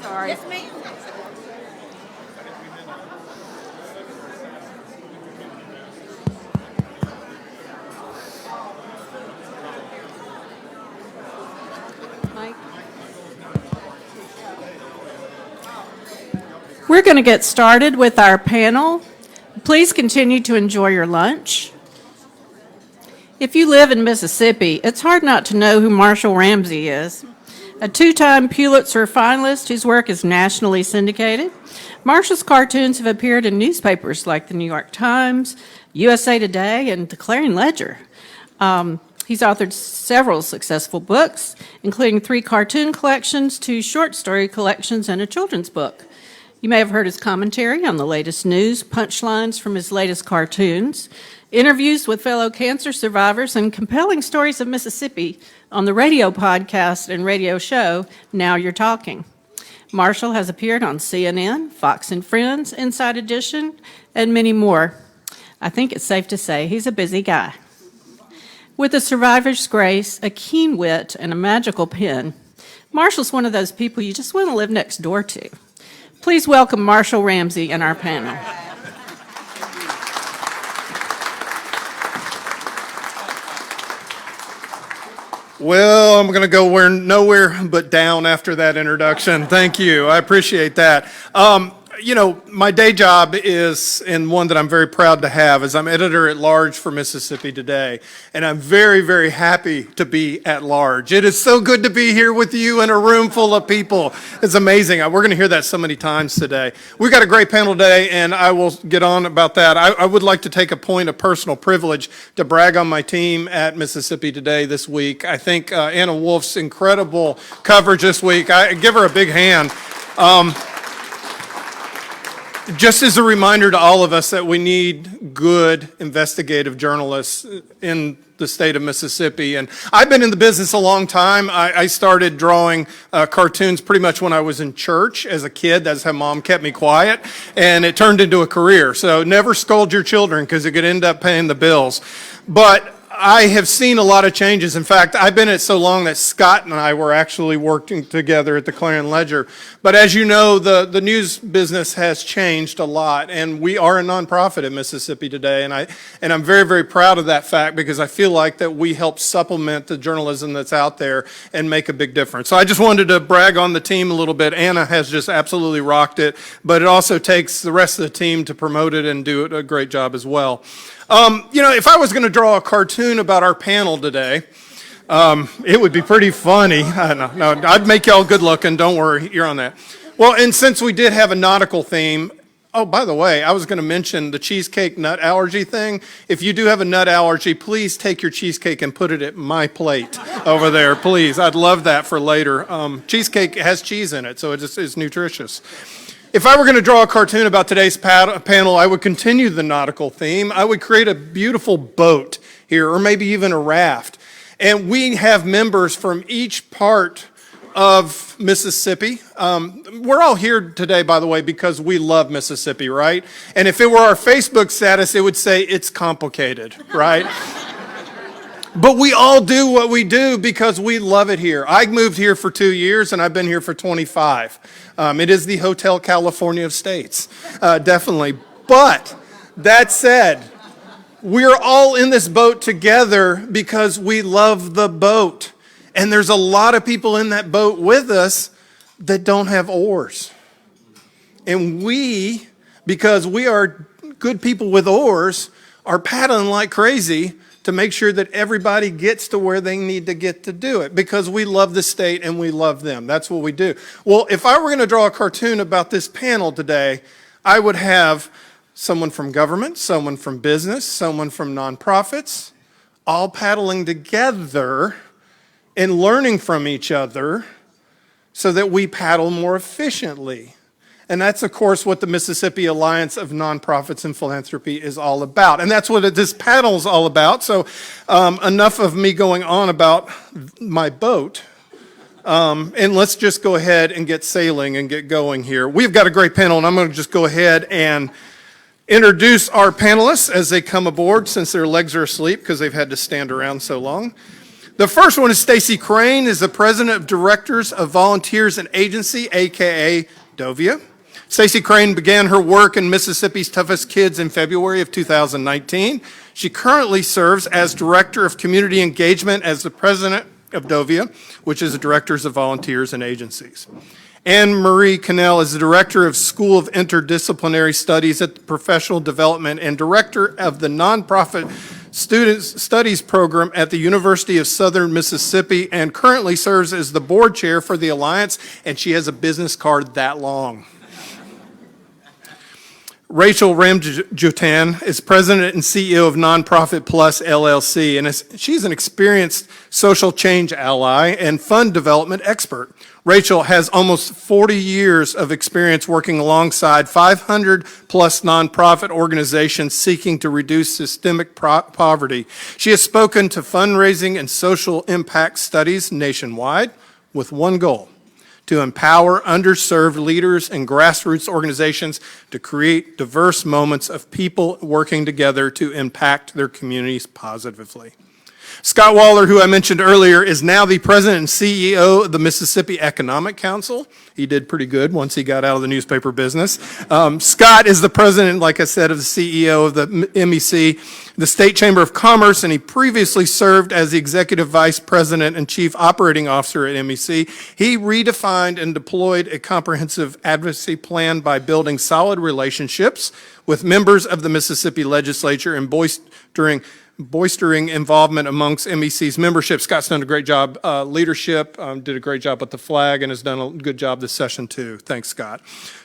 Sorry. Mike? We're going to get started with our panel. Please continue to enjoy your lunch. If you live in Mississippi, it's hard not to know who Marshall Ramsey is. A two-time Pulitzer finalist whose work is nationally syndicated. Marshall's cartoons have appeared in newspapers like the New York Times, USA Today, and the Clarion Ledger. He's authored several successful books, including 3 cartoon collections, 2 short story collections, and a children's book. You may have heard his commentary on the latest news, punchlines from his latest cartoons, interviews with fellow cancer survivors, and compelling stories of Mississippi on the radio podcast and radio show, Now You're Talking. Marshall has appeared on CNN, Fox and Friends, Inside Edition, and many more. I think it's safe to say he's a busy guy. With a survivor's grace, a keen wit, and a magical pen, Marshall's one of those people you just want to live next door to. Please welcome Marshall Ramsey and our panel. Well, I'm going to go nowhere but down after that introduction. Thank you. I appreciate that. My day job is, and one that I'm very proud to have, is I'm editor-at-large for Mississippi Today, and I'm very, very happy to be at large. It is so good to be here with you in a room full of people. It's amazing. We're going to hear that so many times today. We've got a great panel today, and I will get on about that. I would like to take a point of personal privilege to brag on my team at Mississippi Today this week. I think Anna Wolf's incredible coverage this week. I give her a big hand. Just as a reminder to all of us that we need good investigative journalists in the state of Mississippi. And I've been in the business a long time. I started drawing cartoons pretty much when I was in church as a kid. That's how Mom kept me quiet. And it turned into a career. So never scold your children because it could end up paying the bills. But I have seen a lot of changes. In fact, I've been at it so long that Scott and I were actually working together at the Clarion Ledger. But as you know, the news business has changed a lot, and we are a nonprofit at Mississippi Today, and I'm very, very proud of that fact because I feel like that we help supplement the journalism that's out there and make a big difference. So I just wanted to brag on the team a little bit. Anna has just absolutely rocked it, but it also takes the rest of the team to promote it and do a great job as well. If I was going to draw a cartoon about our panel today, it would be pretty funny. No, I'd make y'all good looking. Don't worry, you're on that. Well, and since we did have a nautical theme, oh, by the way, I was going to mention the cheesecake nut allergy thing. If you do have a nut allergy, please take your cheesecake and put it at my plate over there, please. I'd love that for later. Cheesecake has cheese in it, so it's nutritious. If I were going to draw a cartoon about today's panel, I would continue the nautical theme. I would create a beautiful boat here, or maybe even a raft. And we have members from each part of Mississippi. We're all here today, by the way, because we love Mississippi, right? And if it were our Facebook status, it would say it's complicated, right? But we all do what we do because we love it here. I moved here for 2 years, and I've been here for 25. It is the Hotel California of states, definitely. But that said, we're all in this boat together because we love the boat. And there's a lot of people in that boat with us that don't have oars. And we, because we are good people with oars, are paddling like crazy to make sure that everybody gets to where they need to get to do it because we love the state and we love them. That's what we do. Well, if I were going to draw a cartoon about this panel today, I would have someone from government, someone from business, someone from nonprofits, all paddling together and learning from each other so that we paddle more efficiently. And that's, of course, what the Mississippi Alliance of Nonprofits and Philanthropy is all about. And that's what this panel is all about. So enough of me going on about my boat. And let's just go ahead and get sailing and get going here. We've got a great panel, and I'm going to just go ahead and introduce our panelists as they come aboard since their legs are asleep because they've had to stand around so long. The first one is Stacy Crane, is the President of Directors of Volunteers and Agency, aka Dovia. Stacy Crane began her work in Mississippi's Toughest Kids in February of 2019. She currently serves as Director of Community Engagement as the President of Dovia, which is the Directors of Volunteers and Agencies. Anne Marie Cannell is the Director of School of Interdisciplinary Studies at the Professional Development and Director of the Nonprofit Student Studies Program at the University of Southern Mississippi, and currently serves as the Board Chair for the Alliance, and she has a business card that long. Rachel Ramjutan is President and CEO of Nonprofit Plus LLC, and she's an experienced social change ally and fund development expert. Rachel has almost 40 years of experience working alongside 500 plus nonprofit organizations seeking to reduce systemic poverty. She has spoken to fundraising and social impact studies nationwide with one goal: to empower underserved leaders and grassroots organizations to create diverse moments of people working together to impact their communities positively. Scott Waller, who I mentioned earlier, is now the President and CEO of the Mississippi Economic Council. He did pretty good once he got out of the newspaper business. Scott is the President, like I said, of the CEO of the MEC, the State Chamber of Commerce, and he previously served as the Executive Vice President and Chief Operating Officer at MEC. He redefined and deployed a comprehensive advocacy plan by building solid relationships with members of the Mississippi legislature and boistering involvement amongst MEC's membership. Scott's done a great job leadership, did a great job with the flag, and has done a good job this session too. Thanks, Scott.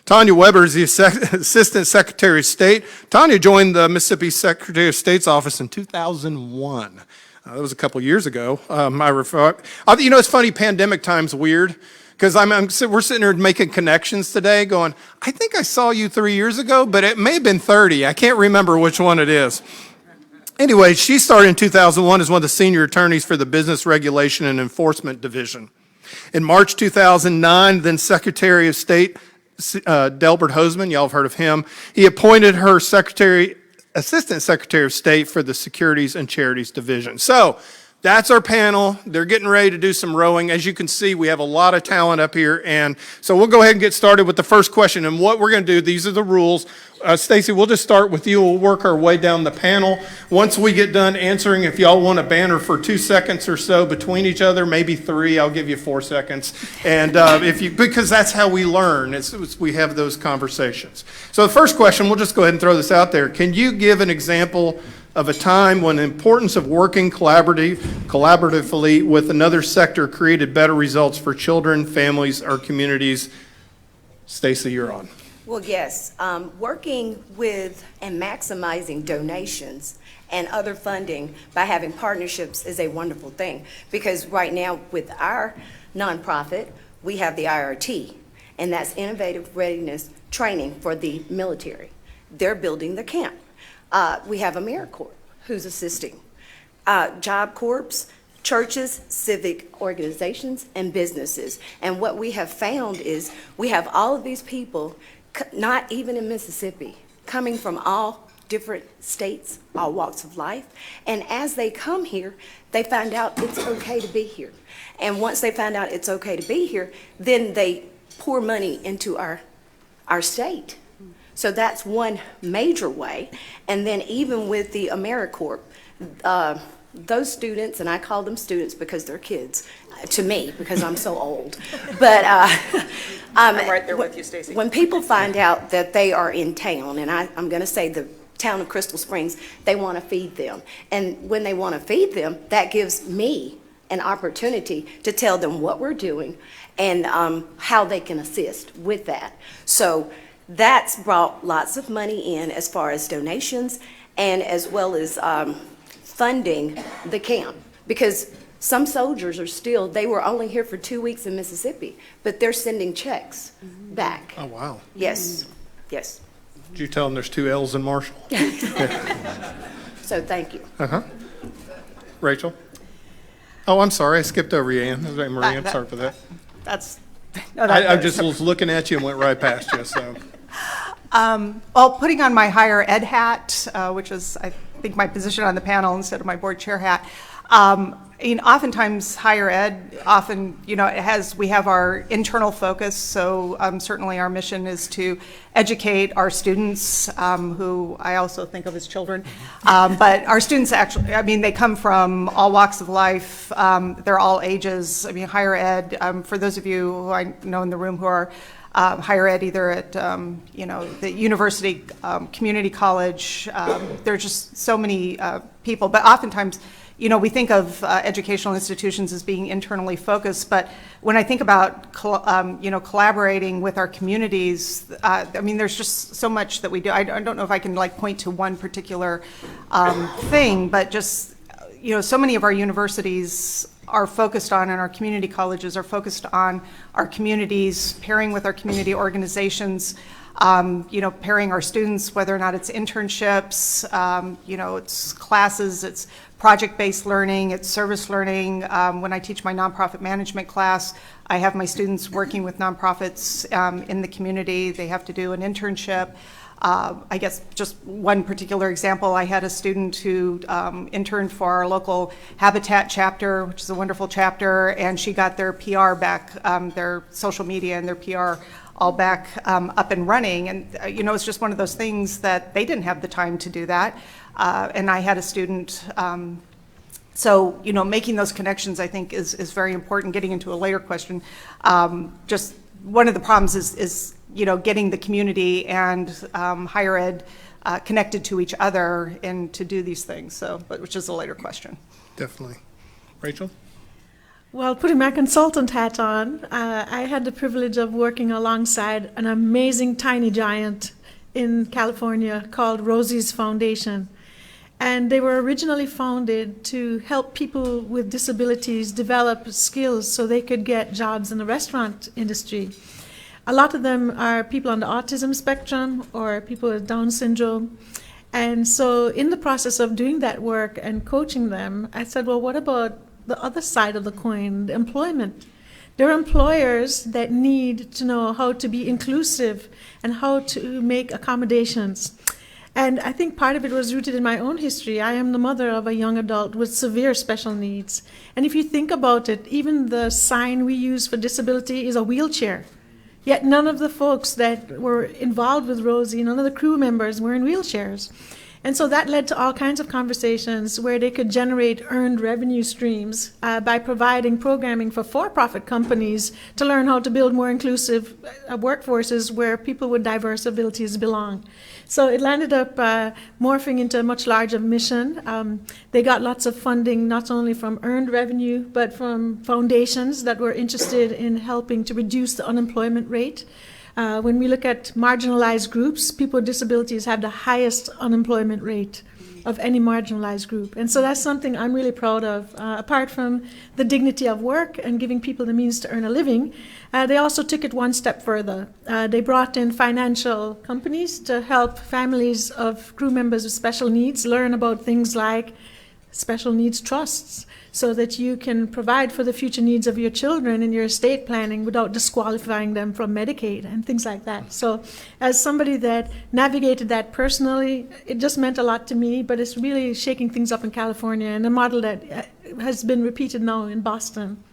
Tanya Weber is the Assistant Secretary of State. Tanya joined the Mississippi Secretary of State's office in 2001. That was a couple years ago. It's funny, pandemic time's weird, because we're sitting here making connections today going, I think I saw you 3 years ago, but it may have been 30. I can't remember which one it is. Anyway, she started in 2001 as one of the senior attorneys for the Business Regulation and Enforcement Division. In March 2009, then Secretary of State Delbert Hosemann, y'all have heard of him, he appointed her Assistant Secretary of State for the Securities and Charities Division. So that's our panel. They're getting ready to do some rowing. As you can see, we have a lot of talent up here. And so we'll go ahead and get started with the first question. And what we're going to do, these are the rules. Stacy, we'll just start with you. We'll work our way down the panel. Once we get done answering, if y'all want a banner for 2 seconds or so between each other, maybe 3, I'll give you 4 seconds. And because that's how we learn, we have those conversations. So the first question, we'll just go ahead and throw this out there. Can you give an example of a time when the importance of working collaboratively with another sector created better results for children, families, or communities? Stacy, you're on. Well, yes, working with and maximizing donations and other funding by having partnerships is a wonderful thing, because right now with our nonprofit, we have the IRT, and that's Innovative Readiness Training for the military. They're building the camp. We have AmeriCorps who's assisting. Job Corps, churches, civic organizations, and businesses. And what we have found is we have all of these people, not even in Mississippi, coming from all different states, all walks of life. And as they come here, they find out it's okay to be here. And once they find out it's okay to be here, then they pour money into our state. So that's one major way. And then even with the AmeriCorps, those students, and I call them students because they're kids to me, because I'm so old. But I'm right there with you, Stacy. When people find out that they are in town, and I'm going to say the town of Crystal Springs, they want to feed them. And when they want to feed them, that gives me an opportunity to tell them what we're doing and how they can assist with that. So that's brought lots of money in as far as donations and as well as funding the camp, because some soldiers they were only here for 2 weeks in Mississippi, but they're sending checks back. Oh, wow. Yes, yes. Did you tell them there's 2 L's in Marshall? So thank you. Rachel? Oh, I'm sorry. I skipped over you, Ann. Marie, I'm sorry for that. I just was looking at you and went right past you. So. Well, putting on my higher ed hat, which is, I think, my position on the panel instead of my board chair hat, Oftentimes higher ed, we have our internal focus, so certainly our mission is to educate our students, who I also think of as children, but our students actually, they come from all walks of life, they're all ages. Higher ed, for those of you who I know in the room who are higher ed, either at the university, community college, there's just so many people, but oftentimes we think of educational institutions as being internally focused, but when I think about collaborating with our communities, there's just so much that we do. I don't know if I can point to one particular thing, but just so many of our universities are focused on, and our community colleges are focused on our communities, pairing with our community organizations, pairing our students, whether or not it's internships, it's classes, it's project-based learning, it's service learning. When I teach my nonprofit management class, I have my students working with nonprofits in the community. They have to do an internship. I guess just one particular example, I had a student who interned for our local Habitat chapter, which is a wonderful chapter, and she got their PR back, their social media and their PR all back up and running. And, it's just one of those things that they didn't have the time to do that. And I had a student, so, making those connections, I think, is very important. Getting into a later question, just one of the problems is getting the community and higher ed connected to each other and to do these things, which is a later question. Definitely. Rachel? Well, putting my consultant hat on, I had the privilege of working alongside an amazing tiny giant in California called Rosie's Foundation. And they were originally founded to help people with disabilities develop skills so they could get jobs in the restaurant industry. A lot of them are people on the autism spectrum or people with Down syndrome. And so in the process of doing that work and coaching them, I said, well, what about the other side of the coin, the employment? There are employers that need to know how to be inclusive and how to make accommodations. And I think part of it was rooted in my own history. I am the mother of a young adult with severe special needs. And if you think about it, even the sign we use for disability is a wheelchair. Yet none of the folks that were involved with Rosie, none of the crew members were in wheelchairs. And so that led to all kinds of conversations where they could generate earned revenue streams by providing programming for-profit companies to learn how to build more inclusive workforces where people with diverse abilities belong. So it landed up morphing into a much larger mission. They got lots of funding, not only from earned revenue, but from foundations that were interested in helping to reduce the unemployment rate. When we look at marginalized groups, people with disabilities have the highest unemployment rate of any marginalized group. And so that's something I'm really proud of. Apart from the dignity of work and giving people the means to earn a living, they also took it one step further. They brought in financial companies to help families of crew members with special needs learn about things like special needs trusts, so that you can provide for the future needs of your children in your estate planning without disqualifying them from Medicaid and things like that. So as somebody that navigated that personally, it just meant a lot to me, but it's really shaking things up in California, and a model that has been repeated now in Boston.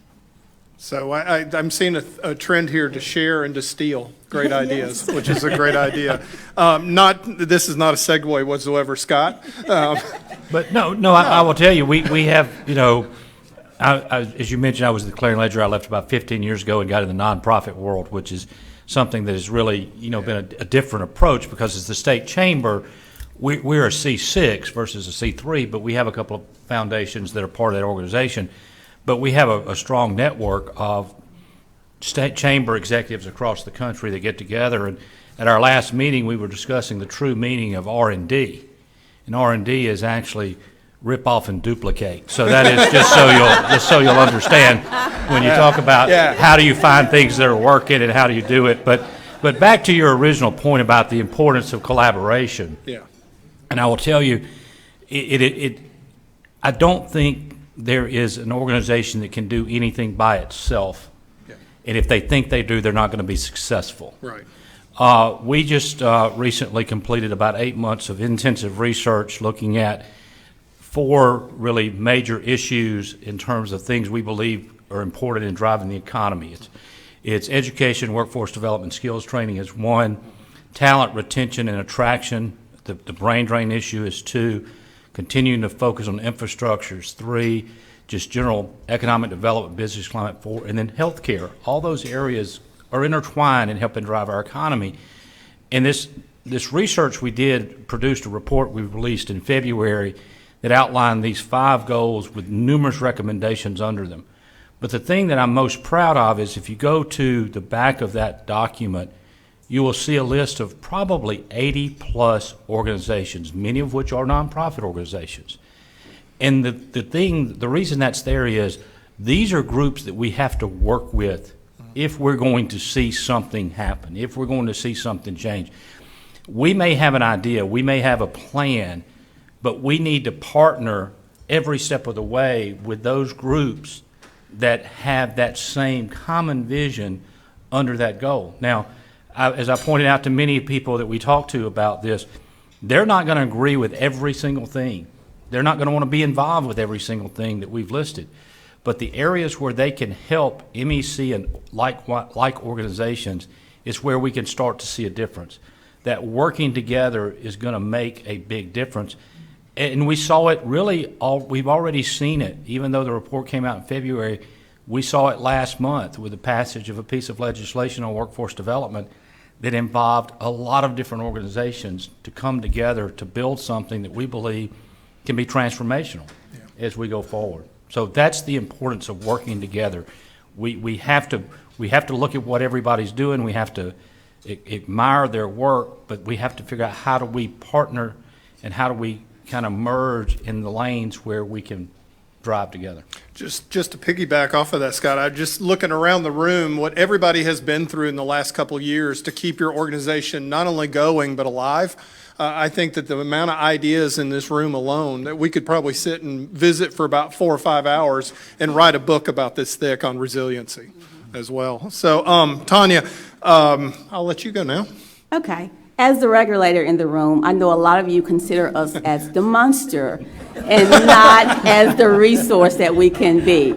So I'm seeing a trend here to share and to steal great ideas, which is a great idea. This is not a segue whatsoever, Scott. But no, I will tell you, we have, as you mentioned, I was at the Clarion Ledger. I left about 15 years ago and got in the nonprofit world, which is something that has really, been a different approach, because as the state chamber, we're a C6 versus a C3, but we have a couple of foundations that are part of that organization. But we have a strong network of state chamber executives across the country that get together. And at our last meeting, we were discussing the true meaning of R&D. And R&D is actually rip off and duplicate. So that is just so you'll understand when you talk about how do you find things that are working and how do you do it. But back to your original point about the importance of collaboration. Yeah. And I will tell you, I don't think there is an organization that can do anything by itself. Yeah. And if they think they do, they're not going to be successful. Right. We just recently completed about 8 months of intensive research looking at four really major issues in terms of things we believe are important in driving the economy. It's education, workforce development, skills training is one, talent retention and attraction, the brain drain issue is two, continuing to focus on infrastructure is three, just general economic development, business climate four, and then healthcare. All those areas are intertwined in helping drive our economy. And this research we did produced a report we released in February that outlined these 5 goals with numerous recommendations under them. But the thing that I'm most proud of is if you go to the back of that document, you will see a list of probably 80+ organizations, many of which are nonprofit organizations. And the reason that's there is these are groups that we have to work with if we're going to see something happen, if we're going to see something change. We may have an idea, we may have a plan, but we need to partner every step of the way with those groups that have that same common vision under that goal. Now, as I pointed out to many people that we talked to about this, they're not going to agree with every single thing. They're not going to want to be involved with every single thing that we've listed. But the areas where they can help MEC and like organizations is where we can start to see a difference. That working together is going to make a big difference. And we saw it really, we've already seen it, even though the report came out in February, we saw it last month with the passage of a piece of legislation on workforce development that involved a lot of different organizations to come together to build something that we believe can be transformational as we go forward. So that's the importance of working together. We have to look at what everybody's doing. We have to admire their work, but we have to figure out how do we partner and how do we kind of merge in the lanes where we can drive together. Just to piggyback off of that, Scott, I'm just looking around the room, what everybody has been through in the last couple of years to keep your organization not only going but alive. I think that the amount of ideas in this room alone, that we could probably sit and visit for about 4 or 5 hours and write a book about this thick on resiliency as well. So, Tanya, I'll let you go now. Okay. As the regulator in the room, I know a lot of you consider us as the monster and not as the resource that we can be.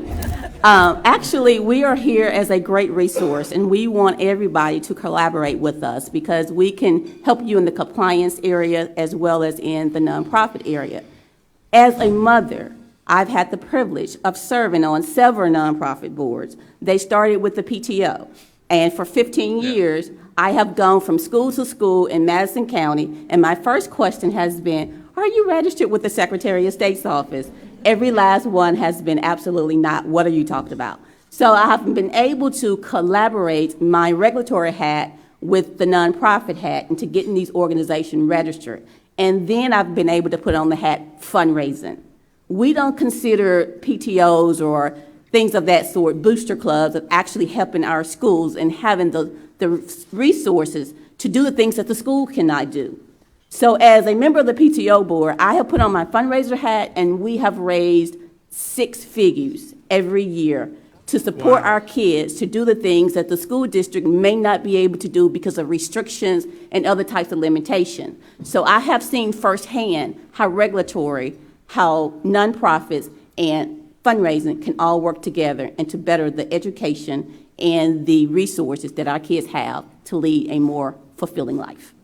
Actually, we are here as a great resource, and we want everybody to collaborate with us because we can help you in the compliance area as well as in the nonprofit area. As a mother, I've had the privilege of serving on several nonprofit boards. They started with the PTO, and for 15 years, I have gone from school to school in Madison County, and my first question has been, are you registered with the Secretary of State's office? Every last one has been absolutely not. What are you talking about? So I have been able to collaborate my regulatory hat with the nonprofit hat into getting these organizations registered. And then I've been able to put on the hat fundraising. We don't consider PTOs or things of that sort, booster clubs, of actually helping our schools and having the resources to do the things that the school cannot do. So as a member of the PTO board, I have put on my fundraiser hat, and we have raised 6 figures every year to support our kids to do the things that the school district may not be able to do because of restrictions and other types of limitation. So I have seen firsthand how regulatory, how nonprofits and fundraising can all work together and to better the education and the resources that our kids have to lead a more fulfilling life.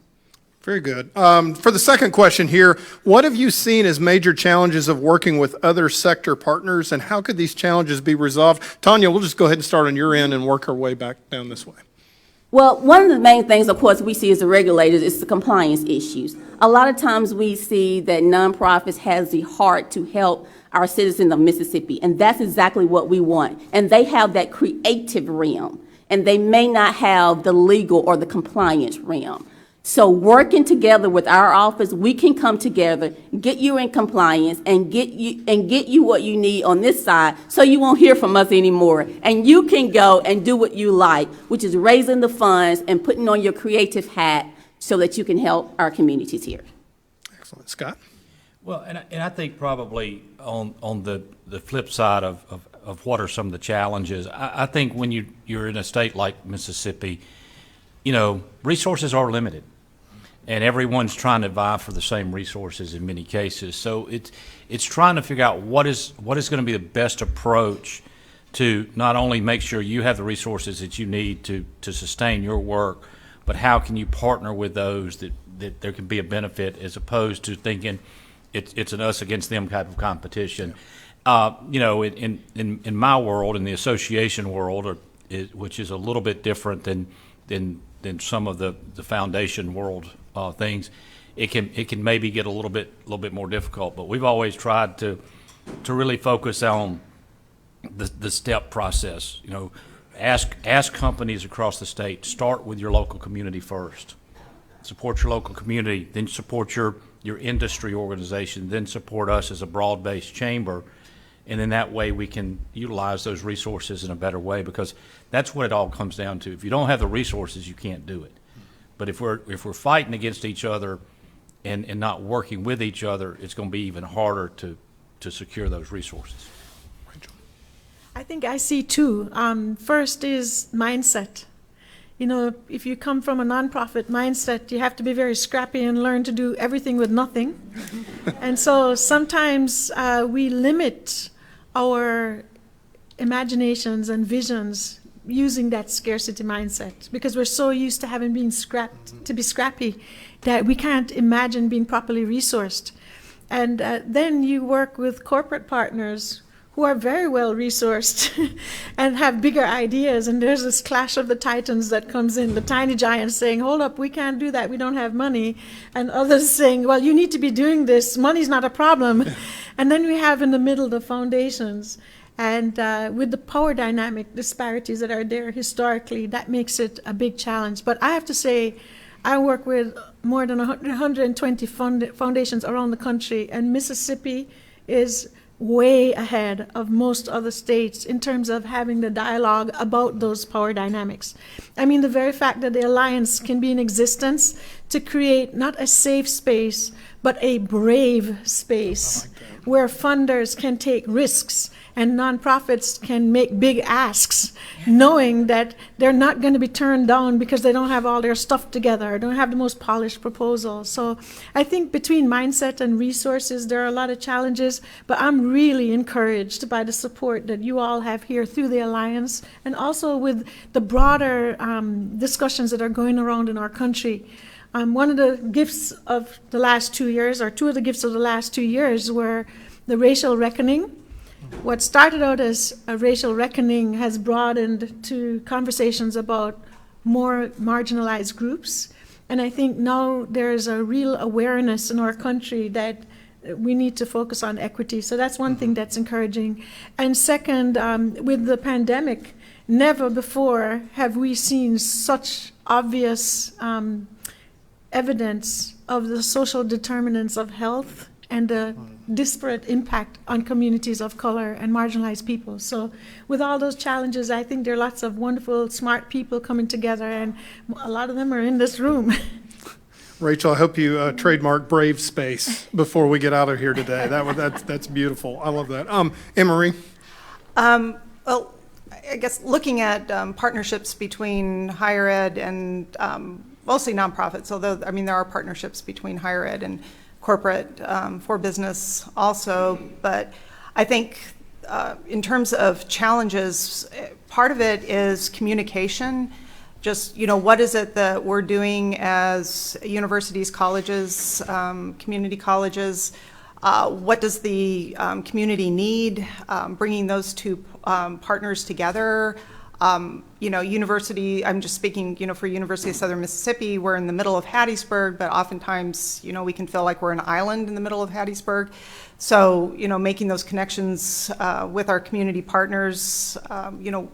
Very good. For the second question here, what have you seen as major challenges of working with other sector partners, and how could these challenges be resolved? Tanya, we'll just go ahead and start on your end and work our way back down this way. Well, one of the main things, of course, we see as the regulators is the compliance issues. A lot of times we see that nonprofits has the heart to help our citizens of Mississippi, and that's exactly what we want. And they have that creative realm, and they may not have the legal or the compliance realm. So working together with our office, we can come together, get you in compliance, and get you what you need on this side, so you won't hear from us anymore. And you can go and do what you like, which is raising the funds and putting on your creative hat so that you can help our communities here. Excellent. Scott? Well, and I think probably on the flip side of what are some of the challenges, I think when you're in a state like Mississippi, you know, resources are limited. and everyone's trying to vie for the same resources in many cases. So it's trying to figure out what is going to be the best approach to not only make sure you have the resources that you need to sustain your work, but how can you partner with those that there can be a benefit, as opposed to thinking it's an us against them type of competition. In my world, in the association world, which is a little bit different than some of the foundation world things, it can maybe get a little bit more difficult. But we've always tried to really focus on the step process. Ask companies across the state, start with your local community first. Support your local community, then support your industry organization, then support us as a broad-based chamber, and then that way we can utilize those resources in a better way, because that's what it all comes down to. If you don't have the resources, you can't do it. But if we're fighting against each other and not working with each other, it's going to be even harder to secure those resources. I think I see two. First is mindset. If you come from a nonprofit mindset, you have to be very scrappy and learn to do everything with nothing. And so sometimes we limit our imaginations and visions using that scarcity mindset, because we're so used to having been to be scrappy, that we can't imagine being properly resourced. And then you work with corporate partners who are very well resourced and have bigger ideas, and there's this clash of the titans that comes in, the tiny giants saying, hold up, we can't do that, we don't have money, and others saying, well, you need to be doing this, money's not a problem. And then we have in the middle the foundations, and with the power dynamic disparities that are there historically, that makes it a big challenge. But I have to say, I work with more than 120 foundations around the country, and Mississippi is way ahead of most other states in terms of having the dialogue about those power dynamics. I mean, the very fact that the Alliance can be in existence to create not a safe space, but a brave space where funders can take risks and nonprofits can make big asks, knowing that they're not going to be turned down because they don't have all their stuff together, or don't have the most polished proposal. So I think between mindset and resources, there are a lot of challenges, but I'm really encouraged by the support that you all have here through the Alliance, and also with the broader discussions that are going around in our country. One of the gifts of the last 2 years, or two of the gifts of the last 2 years, were the racial reckoning. What started out as a racial reckoning has broadened to conversations about more marginalized groups. And I think now there's a real awareness in our country that we need to focus on equity. So that's one thing that's encouraging. And second, with the pandemic, never before have we seen such obvious evidence of the social determinants of health and the disparate impact on communities of color and marginalized people. So with all those challenges, I think there are lots of wonderful, smart people coming together, and a lot of them are in this room. Rachel, I hope you trademark Brave Space before we get out of here today. That's beautiful. I love that. Anne-Marie? Well, I guess looking at partnerships between higher ed and mostly nonprofits, although, I mean, there are partnerships between higher ed and corporate for business also, but I think in terms of challenges, part of it is communication. Just, what is it that we're doing as universities, colleges, community colleges? What does the community need? Bringing those two partners together. University, I'm just speaking, for University of Southern Mississippi, we're in the middle of Hattiesburg, but oftentimes, we can feel like we're an island in the middle of Hattiesburg. So, making those connections with our community partners,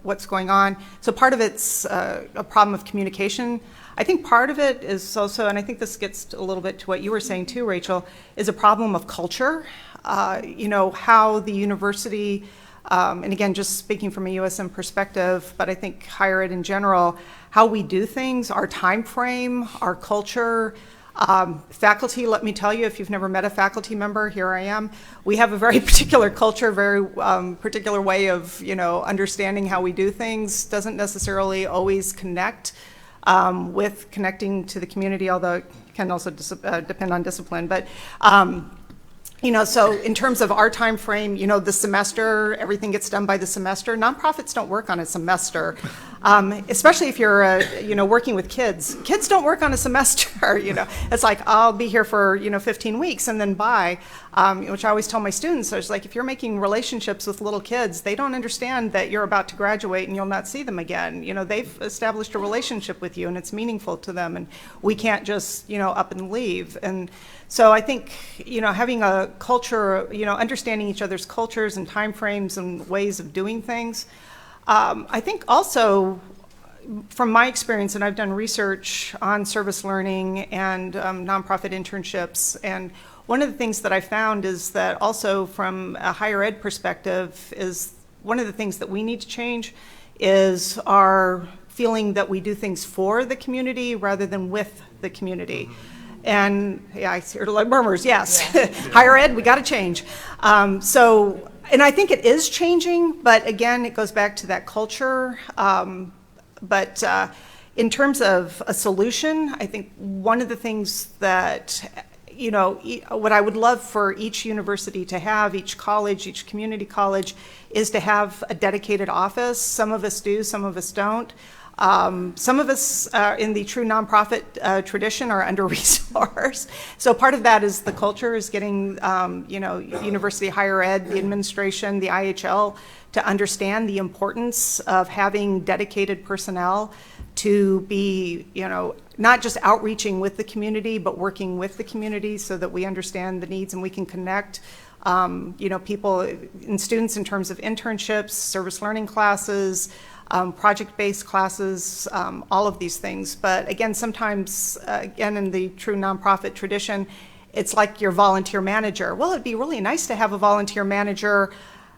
what's going on. So part of it's a problem of communication. I think part of it is also, and I think this gets a little bit to what you were saying too, Rachel, is a problem of culture. How the university, and again, just speaking from a USM perspective, but I think higher ed in general, how we do things, our time frame, our culture. Faculty, let me tell you, if you've never met a faculty member, here I am. We have a very particular culture, very particular way of, understanding how we do things. Doesn't necessarily always connect with connecting to the community, although it can also depend on discipline. But so in terms of our time frame, the semester, everything gets done by the semester. Nonprofits don't work on a semester, especially if you're, working with kids. Kids don't work on a semester. It's like, I'll be here for 15 weeks and then bye. Which I always tell my students. I was like, if you're making relationships with little kids, they don't understand that you're about to graduate and you'll not see them again. They've established a relationship with you and it's meaningful to them, and we can't just up and leave. And so I think having a culture, understanding each other's cultures and timeframes and ways of doing things. I think also, from my experience, and I've done research on service learning and nonprofit internships, and one of the things that I found is that also from a higher ed perspective is one of the things that we need to change is our feeling that we do things for the community rather than with the community. And yeah, I hear a lot of murmurs, yes. Yeah. Higher ed, we got to change. And I think it is changing, but again, it goes back to that culture. But in terms of a solution, I think one of the things that, what I would love for each university to have, each college, each community college, is to have a dedicated office. Some of us do, some of us don't. Some of us in the true nonprofit tradition are under-resourced. So part of that is the culture, is getting, university higher ed, the administration, the IHL, to understand the importance of having dedicated personnel to be, not just outreaching with the community, but working with the community so that we understand the needs and we can connect, people and students in terms of internships, service learning classes, project-based classes, all of these things. But again, sometimes, again, in the true nonprofit tradition, it's like your volunteer manager. Well, it'd be really nice to have a volunteer manager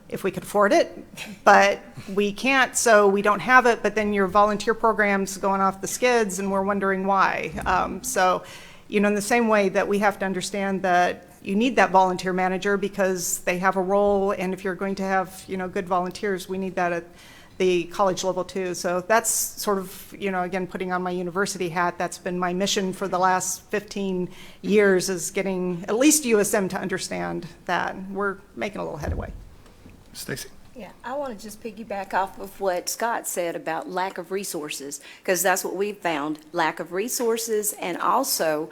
if we could afford it, but we can't, so we don't have it, but then your volunteer program's going off the skids and we're wondering why. In the same way that we have to understand that you need that volunteer manager because they have a role, and if you're going to have, good volunteers, we need that at the college level too. So that's sort of, again, putting on my university hat, that's been my mission for the last 15 years, is getting at least USM to understand that. We're making a little headway. Stacy? Yeah, I want to just piggyback off of what Scott said about lack of resources, because that's what we've found, lack of resources, and also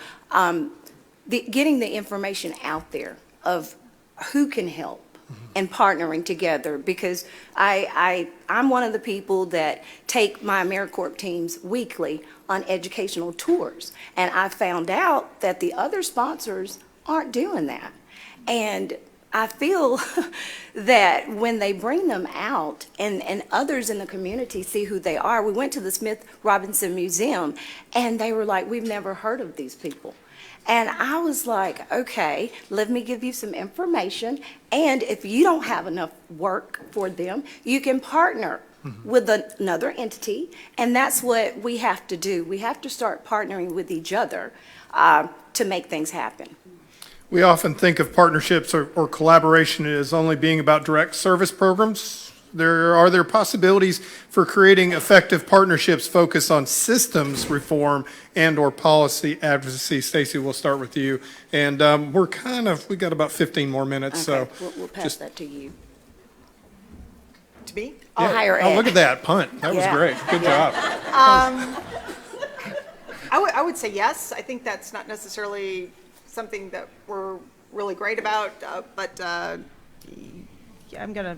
getting the information out there of who can help and partnering together, because I'm one of the people that take my AmeriCorps teams weekly on educational tours, and I found out that the other sponsors aren't doing that. And I feel that when they bring them out and others in the community see who they are, we went to the Smith Robinson Museum and they were like, we've never heard of these people. And I was like, okay, let me give you some information. And if you don't have enough work for them, you can partner with another entity. And that's what we have to do. We have to start partnering with each other to make things happen. We often think of partnerships or collaboration as only being about direct service programs. Are there possibilities for creating effective partnerships focused on systems reform and or policy advocacy? Stacy, we'll start with you. And we got about 15 more minutes. Okay, so we'll pass that to you. To me? Oh, higher ed. Oh, look at that punt. That was great. Good job. I would say yes. I think that's not necessarily something that we're really great about, but yeah, I'm gonna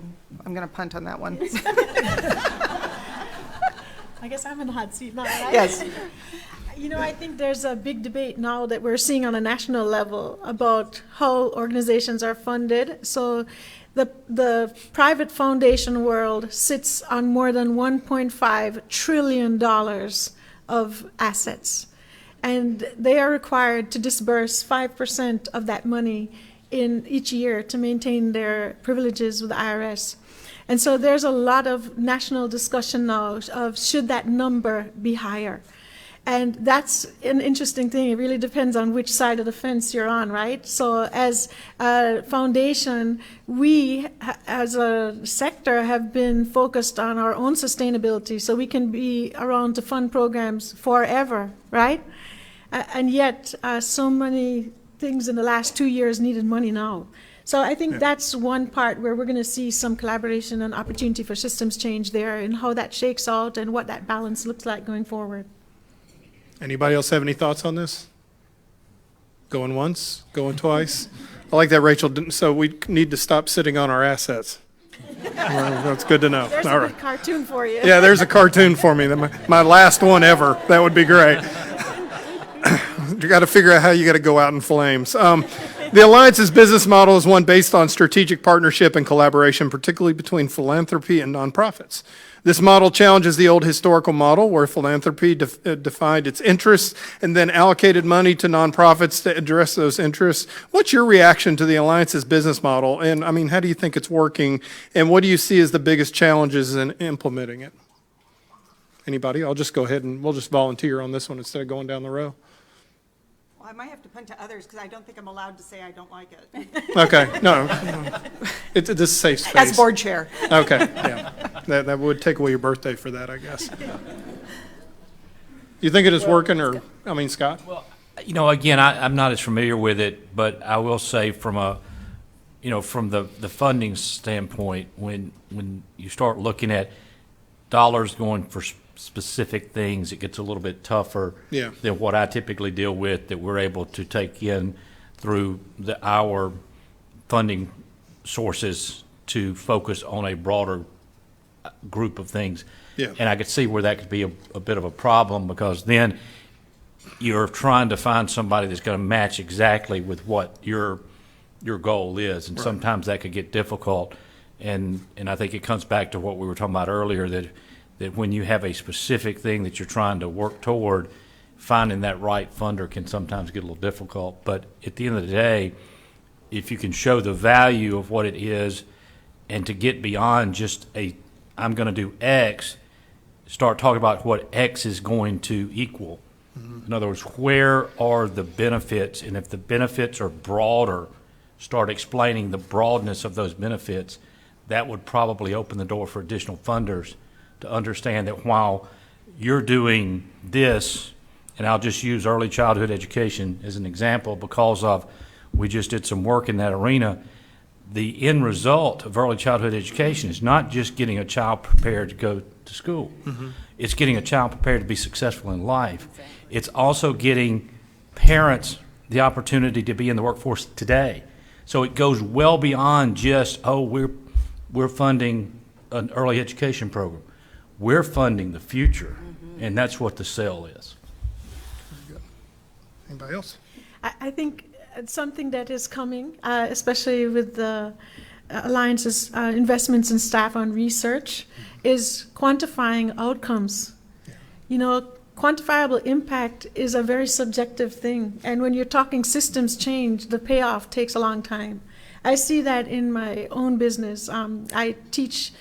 punt on that one. I guess I'm in the hot seat now, right? Yes. I think there's a big debate now that we're seeing on a national level about how organizations are funded. So the private foundation world sits on more than $1.5 trillion of assets. And they are required to disburse 5% of that money in each year to maintain their privileges with the IRS. And so there's a lot of national discussion now of should that number be higher. And that's an interesting thing. It really depends on which side of the fence you're on, right? So as a foundation, we as a sector have been focused on our own sustainability so we can be around to fund programs forever, right? And yet, so many things in the last 2 years needed money now. So I think that's one part where we're going to see some collaboration and opportunity for systems change there, and how that shakes out and what that balance looks like going forward. Anybody else have any thoughts on this? Going once, going twice? I like that, Rachel. So we need to stop sitting on our assets. Well, that's good to know. There's All a right. good cartoon for you. Yeah, there's a cartoon for me. My last one ever. That would be great. You got to figure out how you got to go out in flames. The Alliance's business model is one based on strategic partnership and collaboration, particularly between philanthropy and nonprofits. This model challenges the old historical model where philanthropy defined its interests and then allocated money to nonprofits to address those interests. What's your reaction to the Alliance's business model? And I mean, how do you think it's working? And what do you see as the biggest challenges in implementing it? Anybody? I'll just go ahead and we'll just volunteer on this one instead of going down the row. Well, I might have to punt to others because I don't think I'm allowed to say I don't like it. Okay, no. This is a safe space. As board chair. Okay, yeah. That would take away your birthday for that, I guess. You think it is working, or, I mean, Scott? Well, you know, again, I'm not as familiar with it, but I will say from from the funding standpoint, when you start looking at dollars going for specific things, it gets a little bit tougher than what I typically deal with that we're able to take in through our funding sources to focus on a broader group of things. Yeah. And I could see where that could be a bit of a problem, because then you're trying to find somebody that's going to match exactly with what your goal is, and sometimes that could get difficult. And I think it comes back to what we were talking about earlier, that when you have a specific thing that you're trying to work toward, finding that right funder can sometimes get a little difficult. But at the end of the day, if you can show the value of what it is, and to get beyond just I'm going to do X, start talking about what X is going to equal. Mm-hmm. In other words, where are the benefits? And if the benefits are broader, start explaining the broadness of those benefits. That would probably open the door for additional funders to understand that while you're doing this, and I'll just use early childhood education as an example because we just did some work in that arena, the end result of early childhood education is not just getting a child prepared to go to school. Mm-hmm. It's getting a child prepared to be successful in life. It's also getting parents the opportunity to be in the workforce today. So it goes well beyond just, we're funding an early education program. We're funding the future, and that's what the sale is. Very good. Anybody else? I think it's something that is coming, especially with the Alliance's investments in staff on research, is quantifying outcomes. Yeah. You know, quantifiable impact is a very subjective thing, and when you're talking systems change, the payoff takes a long time. I see that in my own business. I teach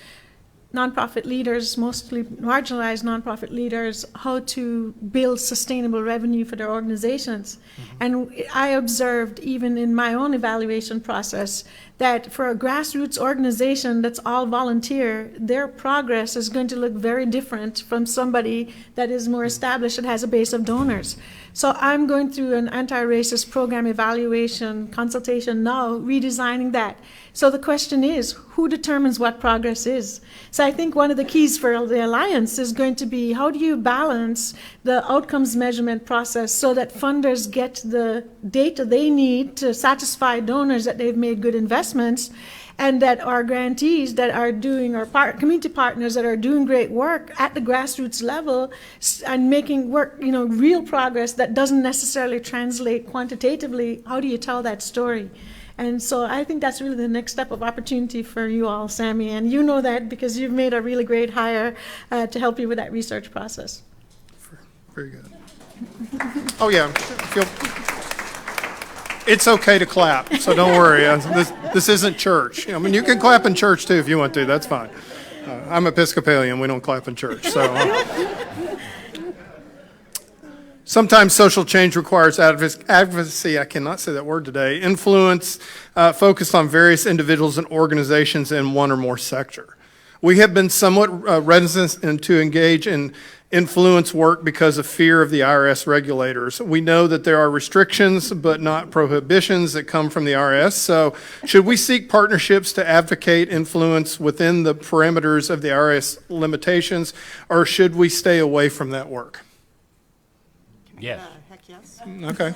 nonprofit leaders, mostly marginalized nonprofit leaders, how to build sustainable revenue for their organizations. Mm-hmm. And I observed, even in my own evaluation process, that for a grassroots organization that's all volunteer, their progress is going to look very different from somebody that is more established and has a base of donors. So I'm going through an anti-racist program evaluation consultation now, redesigning that. So the question is, who determines what progress is? So I think one of the keys for the Alliance is going to be, how do you balance the outcomes measurement process so that funders get the data they need to satisfy donors that they've made good investments, and that our grantees that are doing, our community partners that are doing great work at the grassroots level and making work, real progress that doesn't necessarily translate quantitatively, how do you tell that story? And so I think that's really the next step of opportunity for you all, Sami, and you know that because you've made a really great hire to help you with that research process. Very good. Oh yeah, it's okay to clap, so don't worry. This isn't church. I mean, you can clap in church too if you want to. That's fine. I'm Episcopalian. We don't clap in church. So. Sometimes social change requires advocacy, I cannot say that word today, influence focused on various individuals and organizations in one or more sector. We have been somewhat reticent to engage in influence work because of fear of the IRS regulators. We know that there are restrictions but not prohibitions that come from the IRS. So should we seek partnerships to advocate influence within the parameters of the IRS limitations, or should we stay away from that work? Yes. Heck yes. Okay.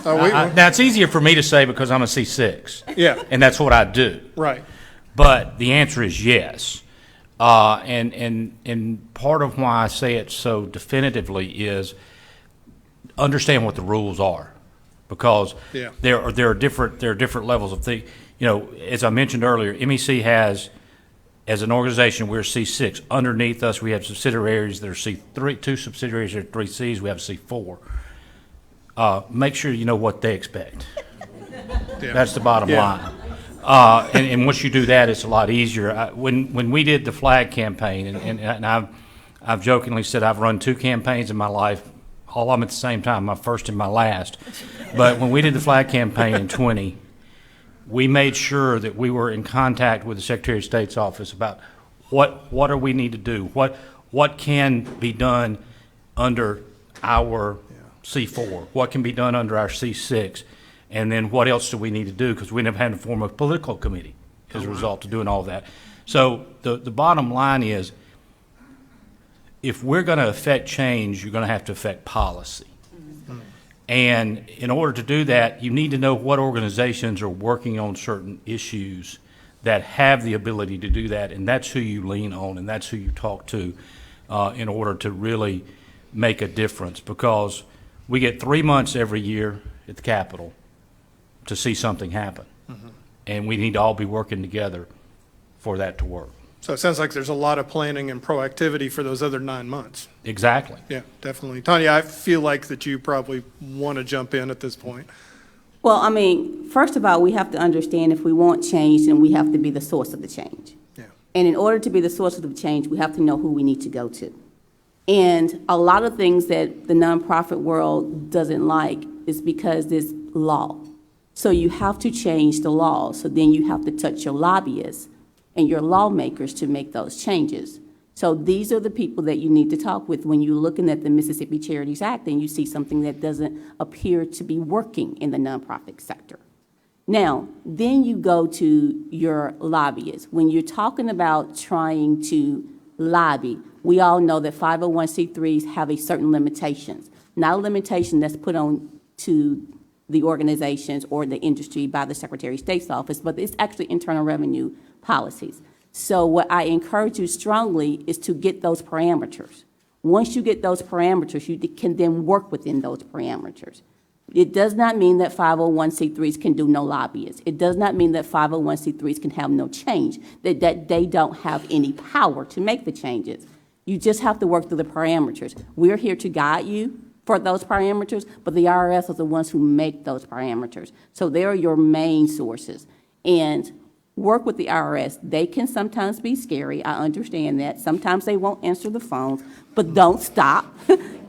Now, it's easier for me to say because I'm a C6. Yeah. And that's what I do. Right. But the answer is yes. And part of why I say it so definitively is understand what the rules are, because Yeah. there are different levels of things. You know, as I mentioned earlier, MEC has, as an organization, we're C6. Underneath us, we have subsidiaries that are C3, 2 subsidiaries that are 3Cs. We have C4. Make sure you know what they expect. Yeah. That's the bottom Yeah. line. And once you do that, it's a lot easier. When we did the flag campaign, and I've jokingly said I've run 2 campaigns in my life, all of them at the same time, my first and my last. But when we did the flag campaign in 20, we made sure that we were in contact with the Secretary of State's office about what do we need to do, what can be done under our C4, what can be done under our C6. And then what else do we need to do? Because we ended up having to form a political committee as a result of doing all that. So the bottom line is, if we're going to affect change, you're going to have to affect policy. And in order to do that, you need to know what organizations are working on certain issues that have the ability to do that, and that's who you lean on, and that's who you talk to in order to really make a difference. Because we get 3 months every year at the Capitol to see something happen. And we need to all be working together for that to work. So it sounds like there's a lot of planning and proactivity for those other 9 months. Exactly. Yeah, definitely. Tanya, I feel like that you probably want to jump in at this point. Well, I mean, first of all, we have to understand if we want change, then we have to be the source of the change. Yeah. And in order to be the source of the change, we have to know who we need to go to. And a lot of things that the nonprofit world doesn't like is because there's law. So you have to change the law. So then you have to touch your lobbyists and your lawmakers to make those changes. So these are the people that you need to talk with when you're looking at the Mississippi Charities Act and you see something that doesn't appear to be working in the nonprofit sector. Now, then you go to your lobbyists. When you're talking about trying to lobby, we all know that 501c3s have a certain limitations, not a limitation that's put on to the organizations or the industry by the Secretary of State's office, but it's actually internal revenue policies. So what I encourage you strongly is to get those parameters. Once you get those parameters, you can then work within those parameters. It does not mean that 501c3s can do no lobbyists. It does not mean that 501c3s can have no change, that they don't have any power to make the changes. You just have to work through the parameters. We're here to guide you for those parameters, but the IRS are the ones who make those parameters. So they're your main sources. And work with the IRS. They can sometimes be scary. I understand that. Sometimes they won't answer the phones, but don't stop.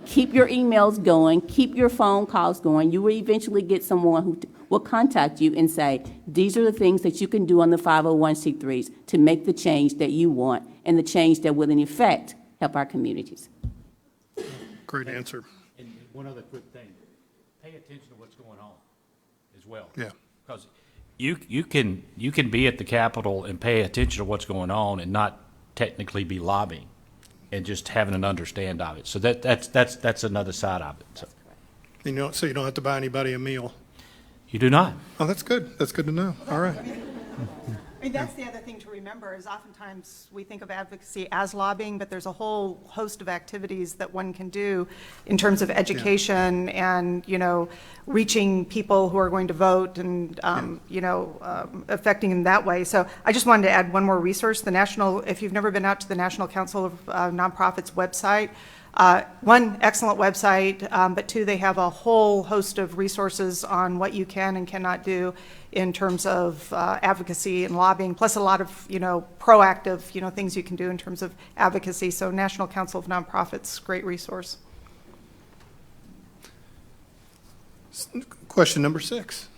Keep your emails going. Keep your phone calls going. You will eventually get someone who will contact you and say, these are the things that you can do on the 501c3s to make the change that you want and the change that will, in effect, help our communities. Great answer. And one other quick thing, pay attention to what's going on as well. Yeah. Because you can be at the Capitol and pay attention to what's going on and not technically be lobbying and just having an understand of it. So that's another side of it. So. So you don't have to buy anybody a meal. You do not. Oh, that's good. That's good to know. All right. I mean, that's the other thing to remember is oftentimes we think of advocacy as lobbying, but there's a whole host of activities that one can do in terms of education and, reaching people who are going to vote and, affecting them that way. So I just wanted to add one more resource. If you've never been out to the National Council of Nonprofits website, one, excellent website, but two, they have a whole host of resources on what you can and cannot do in terms of advocacy and lobbying, plus a lot of, proactive, things you can do in terms of advocacy. So National Council of Nonprofits, great resource. Question number 6.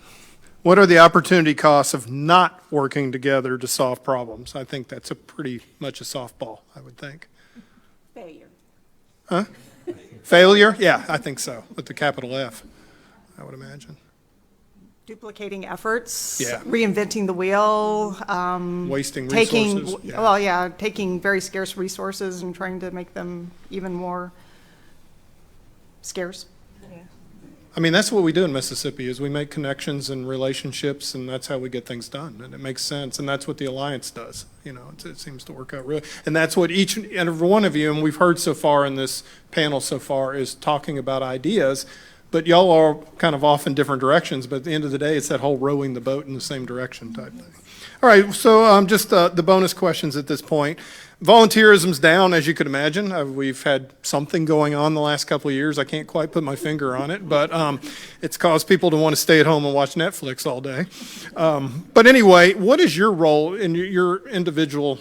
What are the opportunity costs of not working together to solve problems? I think that's pretty much a softball, I would think. Failure. Failure? Yeah, I think so, with the capital F, I would imagine. Duplicating efforts, Yeah. reinventing the wheel, Wasting taking, resources. Yeah. well, yeah, taking very scarce resources and trying to make them even more scarce. I mean, that's what we do in Mississippi, is we make connections and relationships, and that's how we get things done, and it makes sense, and that's what the Alliance does. You know, it seems to work out really, and that's what each and every one of you, and we've heard so far in this panel so far, is talking about ideas, but y'all are kind of off in different directions, but at the end of the day, it's that whole rowing the boat in the same direction type thing. All right, so just the bonus questions at this point. Volunteerism's down, as you could imagine. We've had something going on the last couple of years. I can't quite put my finger on it, but it's caused people to want to stay at home and watch Netflix all day. But anyway, what is your role in your individual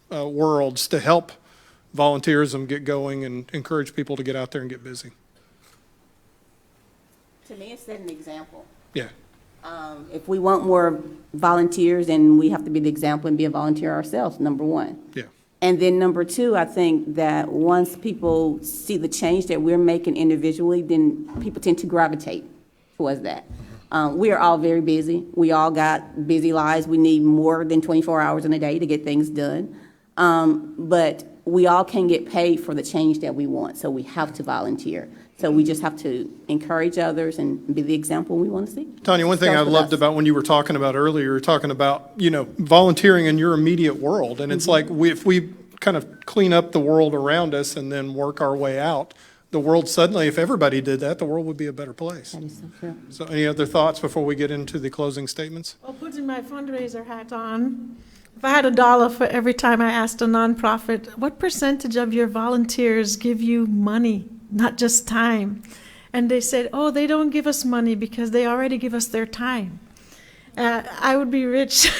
worlds to help volunteerism get going and encourage people to get out there and get busy? To me, it's set an example. Yeah. If we want more volunteers, then we have to be the example and be a volunteer ourselves, number one. Yeah. And then number two, I think that once people see the change that we're making individually, then people tend to gravitate towards that. We are all very busy. We all got busy lives. We need more than 24 hours in a day to get things done. But we all can get paid for the change that we want, so we have to volunteer. So we just have to encourage others and be the example we want to see. Tanya, one thing I loved about when you were talking about earlier, you were talking about, you know, volunteering in your immediate world. And it's like, if we kind of clean up the world around us and then work our way out, the world suddenly, if everybody did that, the world would be a better place. That is so true. So any other thoughts before we get into the closing statements? Well, putting my fundraiser hat on, if I had $1 for every time I asked a nonprofit, what percentage of your volunteers give you money, not just time? And they said, oh, they don't give us money because they already give us their time. I would be rich.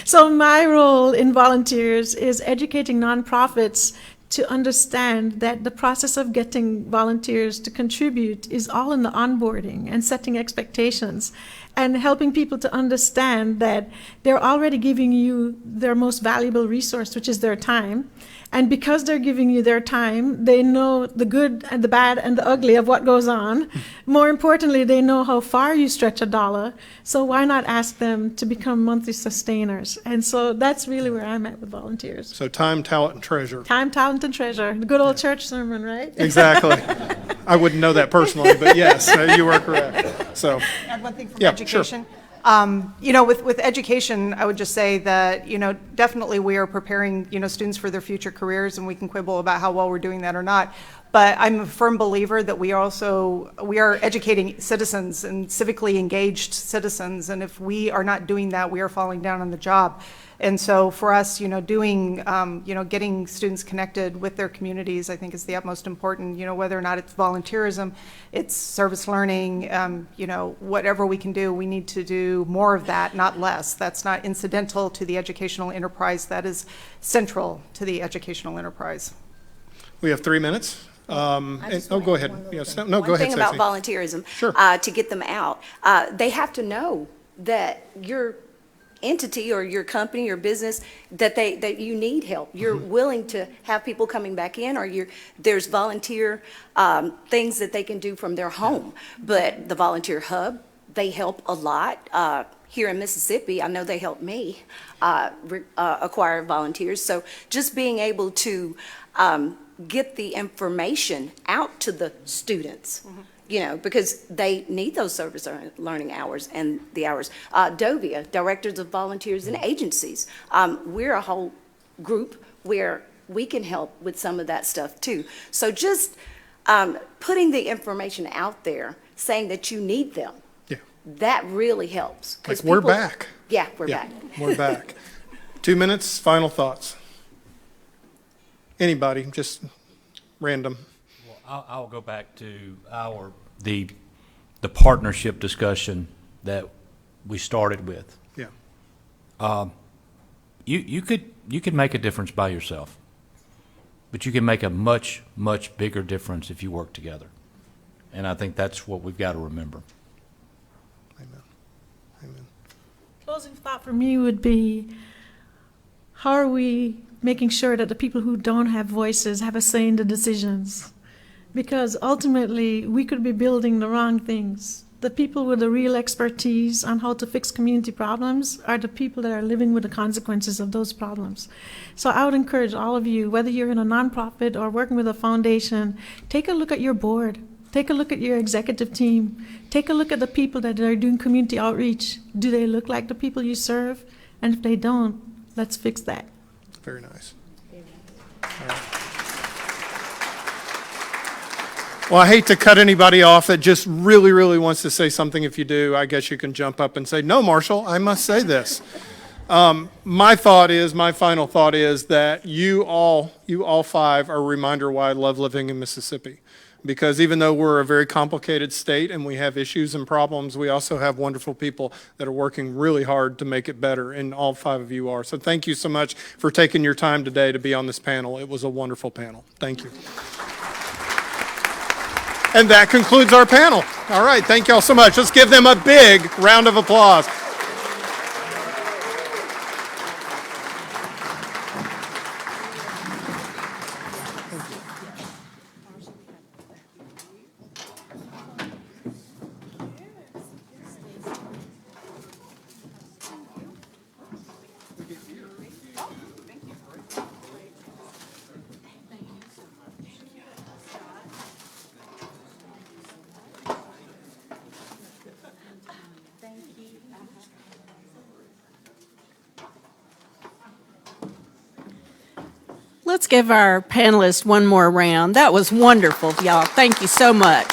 So my role in volunteers is educating nonprofits to understand that the process of getting volunteers to contribute is all in the onboarding and setting expectations and helping people to understand that they're already giving you their most valuable resource, which is their time. And because they're giving you their time, they know the good and the bad and the ugly of what goes on. More importantly, they know how far you stretch $1. So why not ask them to become monthly sustainers? And so that's really where I'm at with volunteers. So time, talent, and treasure. Time, talent, and treasure. The good old church sermon, right? Exactly. I wouldn't know that personally, but yes, you are correct. So, Add one thing from yeah, education. sure. You know, with education, I would just say that, you know, definitely we are preparing, you know, students for their future careers, and we can quibble about how well we're doing that or not. But I'm a firm believer that we are educating citizens and civically engaged citizens. And if we are not doing that, we are falling down on the job. And so for us, you know, getting students connected with their communities, I think is the utmost important, you know, whether or not it's volunteerism, it's service learning, you know, whatever we can do, we need to do more of that, not less. That's not incidental to the educational enterprise. That is central to the educational enterprise. We have 3 minutes. Go ahead. Yes, no, go ahead, One thing about Stacy. volunteerism, Sure. to get them out, they have to know that your entity or your company or business, that you need help. You're willing to have people coming back in, or there's volunteer things that they can do from their home. But the volunteer hub, they help a lot. Here in Mississippi, I know they helped me acquire volunteers. So just being able to get the information out to the students, you know, because they need those service learning hours and the hours. DOVIA, Directors of Volunteers and Agencies, we're a whole group where we can help with some of that stuff too. So just putting the information out there, saying that you need them, that really helps. Like, we're back. Yeah, we're back. We're back. 2 minutes, final thoughts. Anybody, just random. Well, I'll go back to the partnership discussion that we started with. Yeah. You could make a difference by yourself, but you can make a much, much bigger difference if you work together. And I think that's what we've got to remember. Amen. Amen. Closing thought for me would be, how are we making sure that the people who don't have voices have a say in the decisions. Because ultimately, we could be building the wrong things. The people with the real expertise on how to fix community problems are the people that are living with the consequences of those problems. So I would encourage all of you, whether you're in a nonprofit or working with a foundation, take a look at your board. Take a look at your executive team. Take a look at the people that are doing community outreach. Do they look like the people you serve? And if they don't, let's fix that. Very nice. Well, I hate to cut anybody off that just really, really wants to say something. If you do, I guess you can jump up and say, no, Marshall, I must say this. My final thought is that you all five are a reminder why I love living in Mississippi. Because even though we're a very complicated state and we have issues and problems, we also have wonderful people that are working really hard to make it better, and all five of you are. So thank you so much for taking your time today to be on this panel. It was a wonderful panel. Thank you. And that concludes our panel. All right, thank you all so much. Let's give them a big round of applause. Let's give our panelists one more round. That was wonderful, y'all. Thank you so much.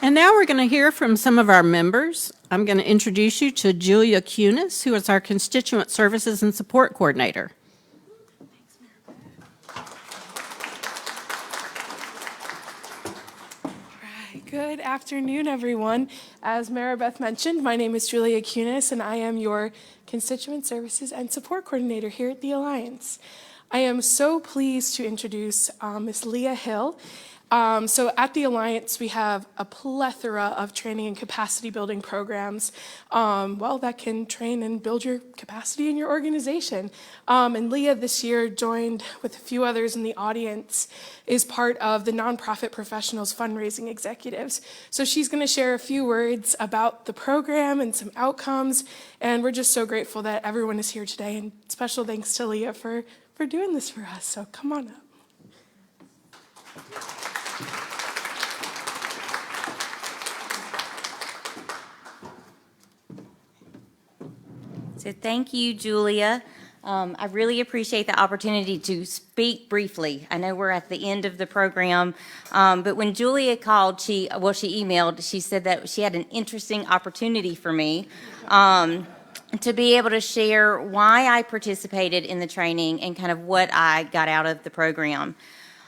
And now we're going to hear from some of our members. I'm going to introduce you to Julia Cunis, who is our Constituent Services and Support Coordinator. Good afternoon, everyone. As Maribeth mentioned, my name is Julia Cunis, and I am your Constituent Services and Support Coordinator here at the Alliance. I am so pleased to introduce Ms. Leah Hill. So at the Alliance, we have a plethora of training and capacity building programs, that can train and build your capacity in your organization. And Leah this year joined with a few others in the audience, is part of the Nonprofit Professionals Fundraising Executives. So she's going to share a few words about the program and some outcomes, and we're just so grateful that everyone is here today, and special thanks to Leah for doing this for us. So come on up. So thank you, Julia. I really appreciate the opportunity to speak briefly. I know we're at the end of the program, but when Julia called, she emailed, she said that she had an interesting opportunity for me to be able to share why I participated in the training and kind of what I got out of the program.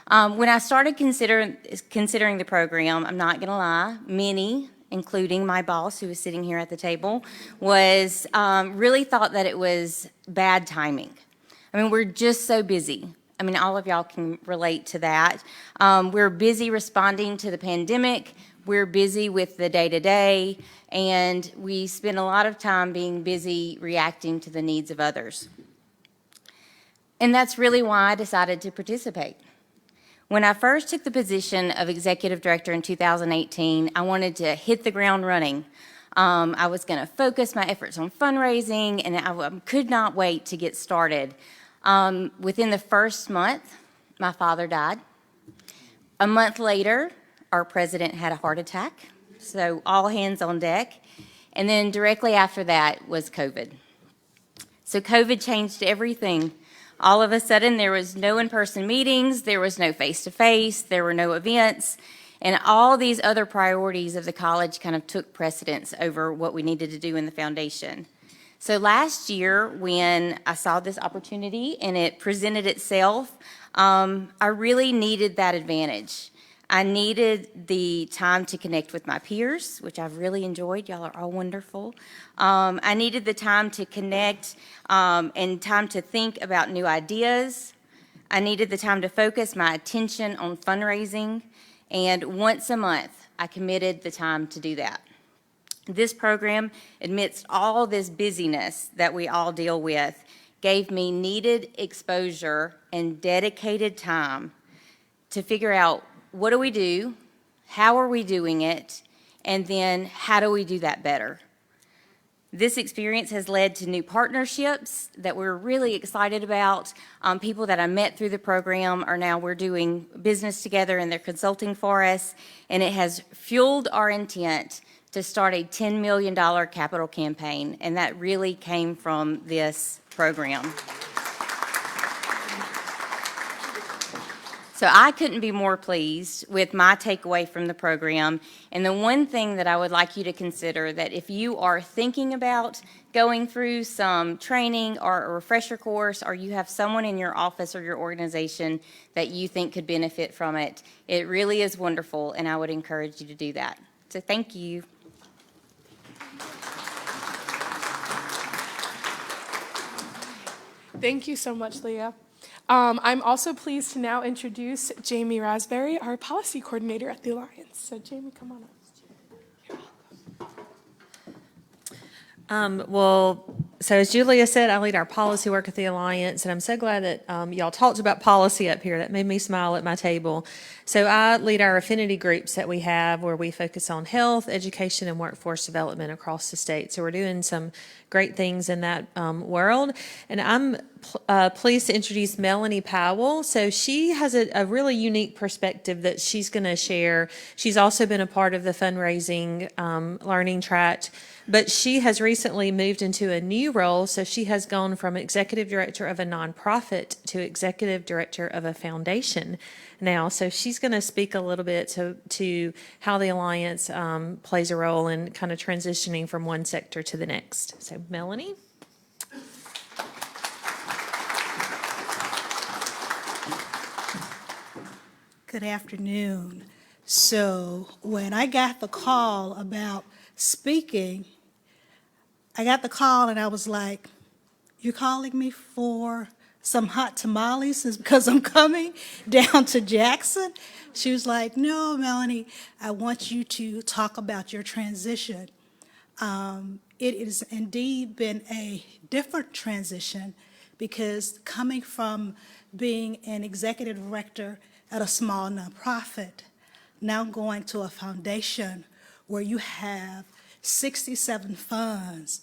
When I started considering the program, I'm not going to lie, many, including my boss, who was sitting here at the table, was really thought that it was bad timing. I mean, we're just so busy. I mean, all of y'all can relate to that. We're busy responding to the pandemic. We're busy with the day-to-day, and we spend a lot of time being busy reacting to the needs of others. And that's really why I decided to participate. When I first took the position of executive director in 2018, I wanted to hit the ground running. I was going to focus my efforts on fundraising, and I could not wait to get started. Within the first month, my father died. A month later, our president had a heart attack, so all hands on deck. And then directly after that was COVID. So COVID changed everything. All of a sudden, there was no in-person meetings, there was no face-to-face, there were no events, and all these other priorities of the college kind of took precedence over what we needed to do in the foundation. So last year, when I saw this opportunity and it presented itself, I really needed that advantage. I needed the time to connect with my peers, which I've really enjoyed. Y'all are all wonderful. I needed the time to connect and time to think about new ideas. I needed the time to focus my attention on fundraising. And once a month, I committed the time to do that. This program, amidst all this busyness that we all deal with, gave me needed exposure and dedicated time to figure out what do we do, how are we doing it, and then how do we do that better. This experience has led to new partnerships that we're really excited about. People that I met through the program are now we're doing business together and they're consulting for us, and it has fueled our intent to start a $10 million capital campaign, and that really came from this program. So I couldn't be more pleased with my takeaway from the program. And the one thing that I would like you to consider, that if you are thinking about going through some training or a refresher course, or you have someone in your office or your organization that you think could benefit from it, it really is wonderful, and I would encourage you to do that. So thank you. Thank you so much, Leah. I'm also pleased to now introduce Jamie Rasberry, our policy coordinator at the Alliance. So Jamie, come on up. So as Julia said, I lead our policy work at the Alliance, and I'm so glad that y'all talked about policy up here. That made me smile at my table. So I lead our affinity groups that we have, where we focus on health, education, and workforce development across the state. So we're doing some great things in that world. And I'm pleased to introduce Melanie Powell. So she has a really unique perspective that she's going to share. She's also been a part of the fundraising learning track, but she has recently moved into a new role. So she has gone from executive director of a nonprofit to executive director of a foundation now. So she's going to speak a little bit to how the Alliance plays a role in kind of transitioning from one sector to the next. So Melanie. Good afternoon. So when I got the call about speaking, I got the call and I was like, you're calling me for some hot tamales because I'm coming down to Jackson? She was like, no, Melanie, I want you to talk about your transition. It has indeed been a different transition, because coming from being an executive director at a small nonprofit, now going to a foundation where you have 67 funds,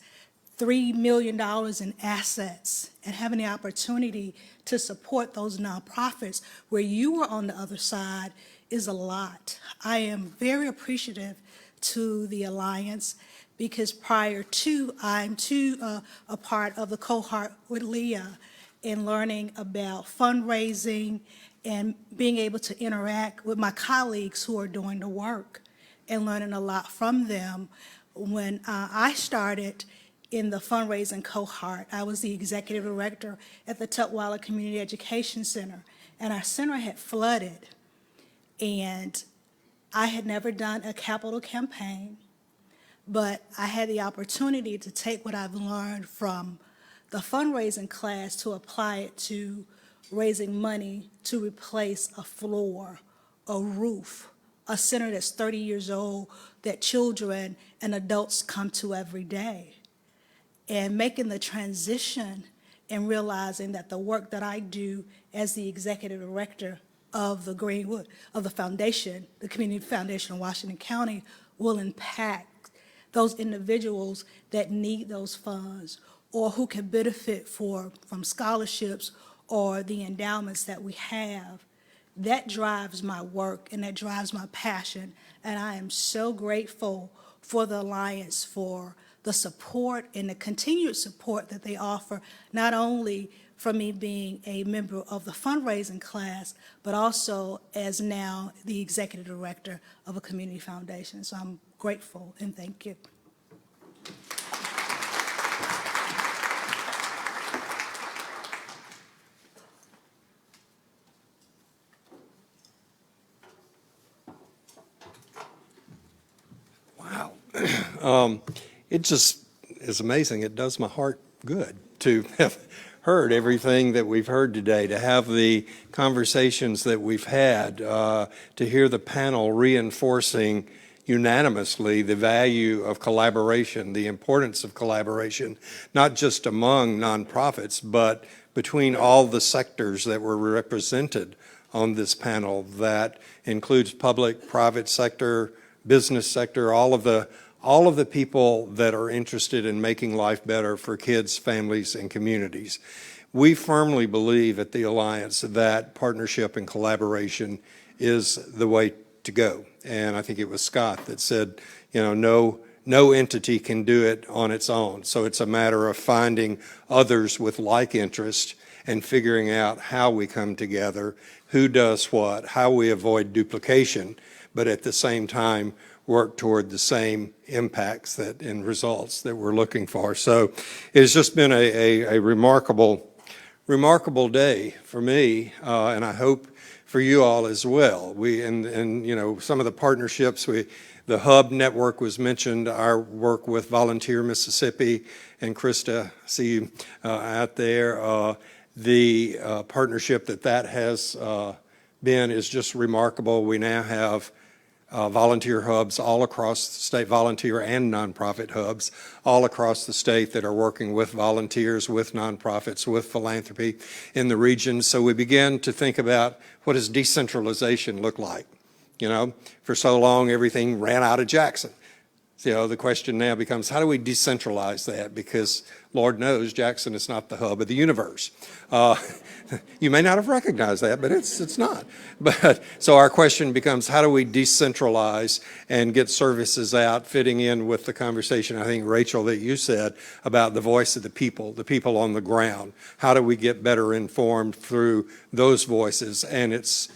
$3 million in assets, and having the opportunity to support those nonprofits where you were on the other side is a lot. I am very appreciative to the Alliance, because prior to, I'm a part of the cohort with Leah in learning about fundraising and being able to interact with my colleagues who are doing the work and learning a lot from them. When I started in the fundraising cohort, I was the executive director at the Tutwiler Community Education Center, and our center had flooded, and I had never done a capital campaign, but I had the opportunity to take what I've learned from the fundraising class to apply it to raising money to replace a floor, a roof, a center that's 30 years old that children and adults come to every day. And making the transition and realizing that the work that I do as the executive director of the Greenwood, of the foundation, the Community Foundation of Washington County, will impact those individuals that need those funds or who can benefit from scholarships or the endowments that we have. That drives my work and that drives my passion, and I am so grateful for the Alliance for the support and the continued support that they offer, not only from me being a member of the fundraising class, but also as now the executive director of a community foundation. So I'm grateful and thank you. Wow. It just is amazing. It does my heart good to have heard everything that we've heard today, to have the conversations that we've had, to hear the panel reinforcing, unanimously the value of collaboration, the importance of collaboration, not just among nonprofits, but between all the sectors that were represented on this panel. That includes public, private sector, business sector, all of the people that are interested in making life better for kids, families, and communities. We firmly believe at the Alliance that partnership and collaboration is the way to go. And I think it was Scott that said, no entity can do it on its own. So it's a matter of finding others with like interest and figuring out how we come together, who does what, how we avoid duplication, but at the same time work toward the same impacts and results that we're looking for. So it's just been a remarkable day for me, and I hope for you all as well. Some of the partnerships, the Hub Network was mentioned, our work with Volunteer Mississippi, and Krista, I see you out there. The partnership that has been is just remarkable. We now have volunteer hubs all across the state, volunteer and nonprofit hubs all across the state that are working with volunteers, with nonprofits, with philanthropy in the region. So we begin to think about, what does decentralization look like? For so long everything ran out of Jackson. The question now becomes, how do we decentralize that? Because Lord knows Jackson is not the hub of the universe. You may not have recognized that, but it's not. But so our question becomes, how do we decentralize and get services out, fitting in with the conversation, I think, Rachel, that you said about the voice of the people on the ground. How do we get better informed through those voices? And it's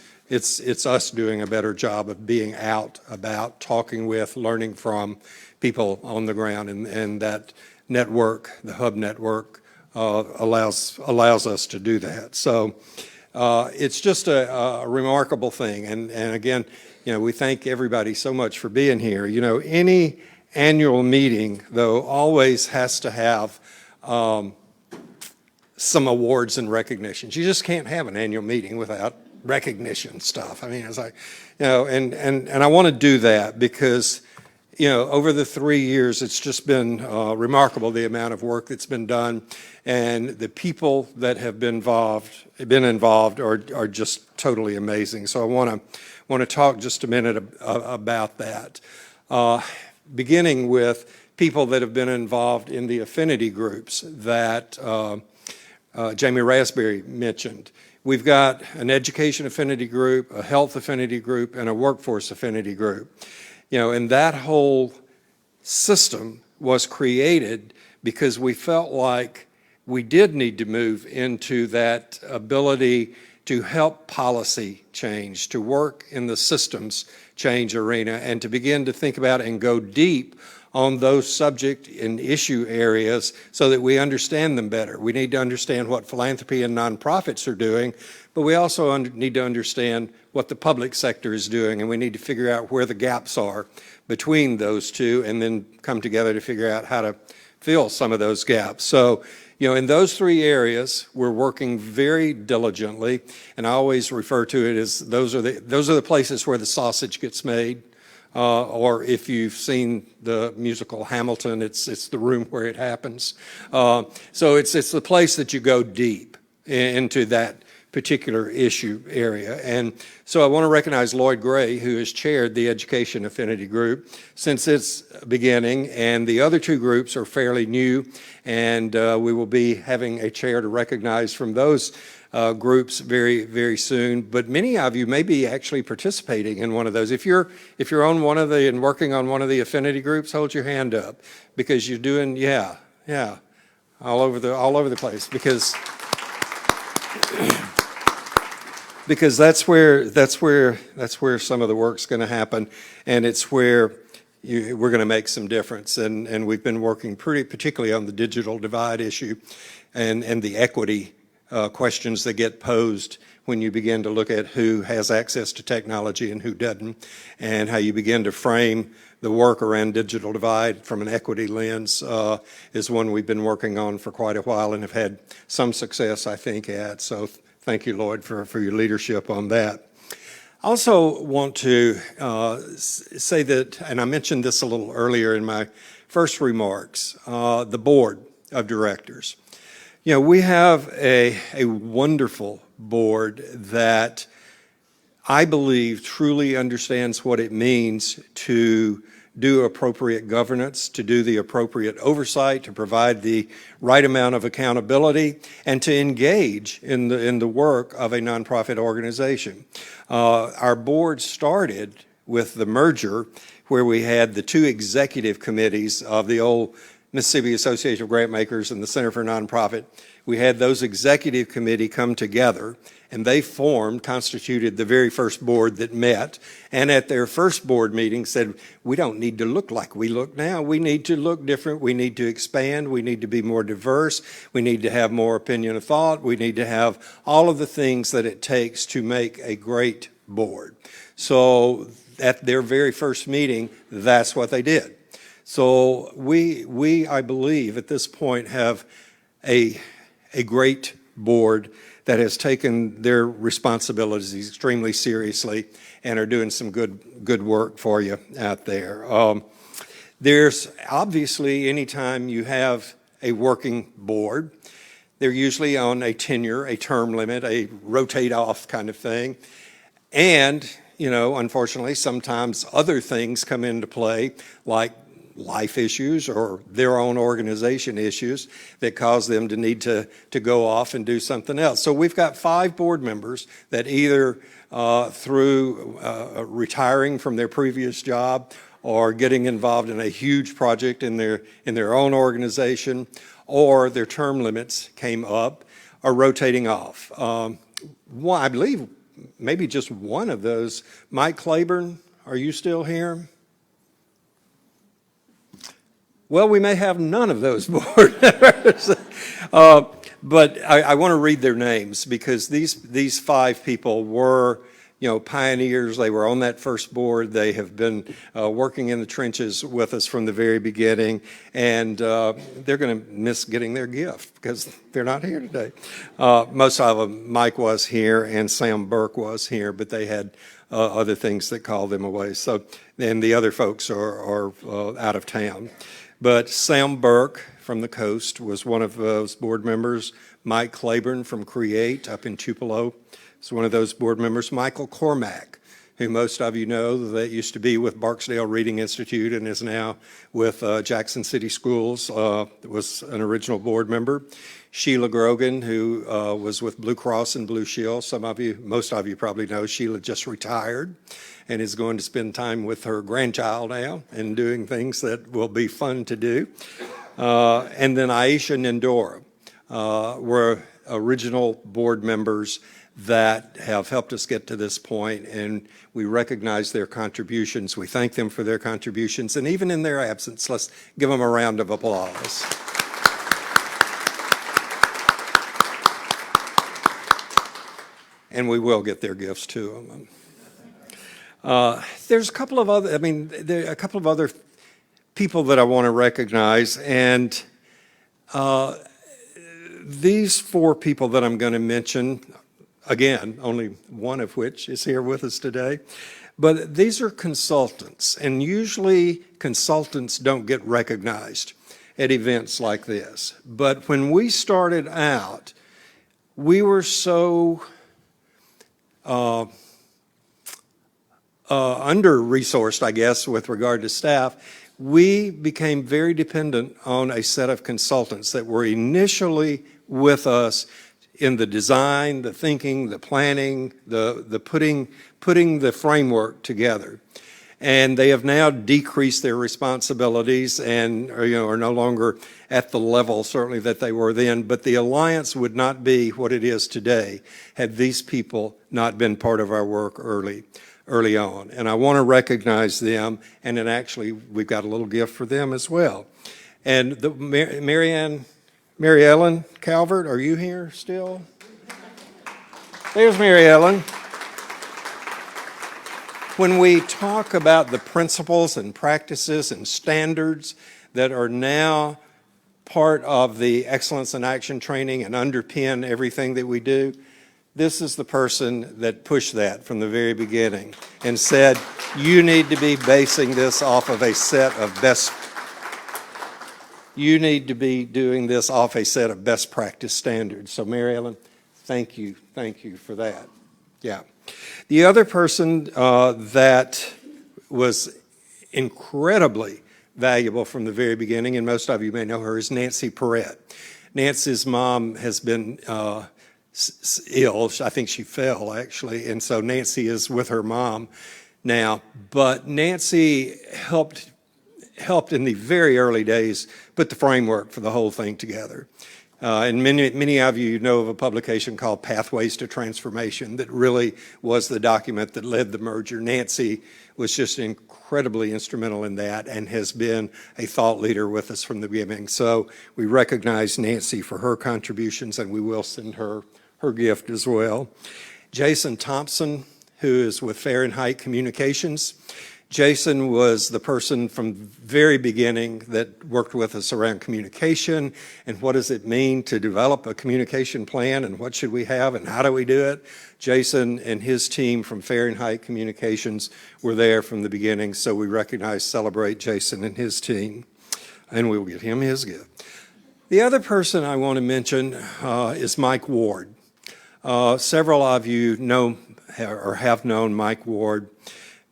us doing a better job of being out about, talking with, learning from people on the ground, and that network, the Hub Network, allows us to do that. So it's just a remarkable thing. And again, we thank everybody so much for being here. Any annual meeting, though, always has to have some awards and recognitions. You just can't have an annual meeting without recognition stuff. I mean, it's like, and I want to do that because, over the 3 years, it's just been remarkable, the amount of work that's been done, and the people that have been involved are just totally amazing. So I want to talk just a minute about that, beginning with people that have been involved in the affinity groups that Jamie Rasberry mentioned. We've got an education affinity group, a health affinity group, and a workforce affinity group. And that whole system was created because we felt like we did need to move into that ability to help policy change, to work in the systems change arena, and to begin to think about and go deep on those subject and issue areas so that we understand them better. We need to understand what philanthropy and nonprofits are doing, but we also need to understand what the public sector is doing, and we need to figure out where the gaps are between those two, and then come together to figure out how to fill some of those gaps. So, in those three areas, we're working very diligently, and I always refer to it as those are the places where the sausage gets made. Or if you've seen the musical Hamilton, it's the room where it happens. So it's the place that you go deep into that particular issue area. And so I want to recognize Lloyd Gray, who has chaired the Education Affinity Group since its beginning, and the other two groups are fairly new, and we will be having a chair to recognize from those groups very, very soon. But many of you may be actually participating in one of those. If you're on one of the and working on one of the affinity groups, hold your hand up, because you're doing all over the place, because that's where some of the work's going to happen, and it's where we're going to make some difference. And we've been working particularly on the digital divide issue and the equity questions that get posed when you begin to look at who has access to technology and who doesn't, and how you begin to frame the work around digital divide from an equity lens is one we've been working on for quite a while and have had some success, I think, at. So thank you, Lloyd, for your leadership on that. Also want to say that, and I mentioned this a little earlier in my first remarks, the board of directors. You know, we have a wonderful board that I believe truly understands what it means to do appropriate governance, to do the appropriate oversight, to provide the right amount of accountability, and to engage in the work of a nonprofit organization. Our board started with the merger where we had the two executive committees of the old Mississippi Association of Grantmakers and the Center for Nonprofit. We had those executive committee come together, and they constituted the very first board that met, and at their first board meeting said, we don't need to look like we look now. We need to look different. We need to expand. We need to be more diverse. We need to have more opinion of thought. We need to have all of the things that it takes to make a great board. So at their very first meeting, that's what they did. So we I believe, at this point have a great board that has taken their responsibilities extremely seriously and are doing some good work for you out there. There's obviously, anytime you have a working board, they're usually on a tenure, a term limit, a rotate off kind of thing. And, you know, unfortunately, sometimes other things come into play, like life issues or their own organization issues that cause them to need to go off and do something else. So we've got 5 board members that either through retiring from their previous job or getting involved in a huge project in their own organization, or their term limits came up, are rotating off. I believe maybe just one of those. Mike Claiborne, are you still here? Well, we may have none of those board members. But I want to read their names because these 5 people were, you know, pioneers. They were on that first board. They have been working in the trenches with us from the very beginning, and they're going to miss getting their gift because they're not here today. Most of them, Mike was here and Sam Burke was here, but they had other things that called them away. So, and the other folks are out of town. But Sam Burke from the Coast was one of those board members. Mike Claiborne from Create up in Tupelo is one of those board members. Michael Cormack, who most of you know, that used to be with Barksdale Reading Institute and is now with Jackson City Schools, was an original board member. Sheila Grogan, who was with Blue Cross and Blue Shield. Most of you probably know Sheila just retired and is going to spend time with her grandchild now and doing things that will be fun to do. And then Aisha Nindora were original board members that have helped us get to this point, and we recognize their contributions. We thank them for their contributions, and even in their absence, let's give them a round of applause. And we will get their gifts to them. There's a couple of other, people that I want to recognize, and these 4 people that I'm going to mention, again, only one of which is here with us today, but these are consultants, and usually consultants don't get recognized at events like this. But when we started out, we were so under-resourced, I guess, with regard to staff, we became very dependent on a set of consultants that were initially with us in the design, the thinking, the planning, the putting the framework together. And they have now decreased their responsibilities and are no longer at the level certainly that they were then. But the Alliance would not be what it is today had these people not been part of our work early on. And I want to recognize them, and then actually we've got a little gift for them as well. And Mary Ellen Calvert, are you here still? There's Mary Ellen. When we talk about the principles and practices and standards that are now part of the Excellence in Action training and underpin everything that we do, This is the person that pushed that from the very beginning and said, you need to be basing this off of a set of you need to be doing this off a set of best practice standards. So Mary Ellen, thank you for that. Yeah. The other person that was incredibly valuable from the very beginning, and most of you may know her, is Nancy Pereira. Nancy's mom has been ill. I think she fell, actually, and so Nancy is with her mom now. But Nancy helped in the very early days put the framework for the whole thing together. And many of you know of a publication called Pathways to Transformation that really was the document that led the merger. Nancy was just incredibly instrumental in that and has been a thought leader with us from the beginning. So we recognize Nancy for her contributions, and we will send her gift as well. Jason Thompson, who is with Fahrenheit Communications. Jason was the person from the very beginning that worked with us around communication and what does it mean to develop a communication plan and what should we have and how do we do it. Jason and his team from Fahrenheit Communications were there from the beginning, so we recognize, celebrate Jason and his team, and we will give him his gift. The other person I want to mention is Mike Ward. Several of you know or have known Mike Ward.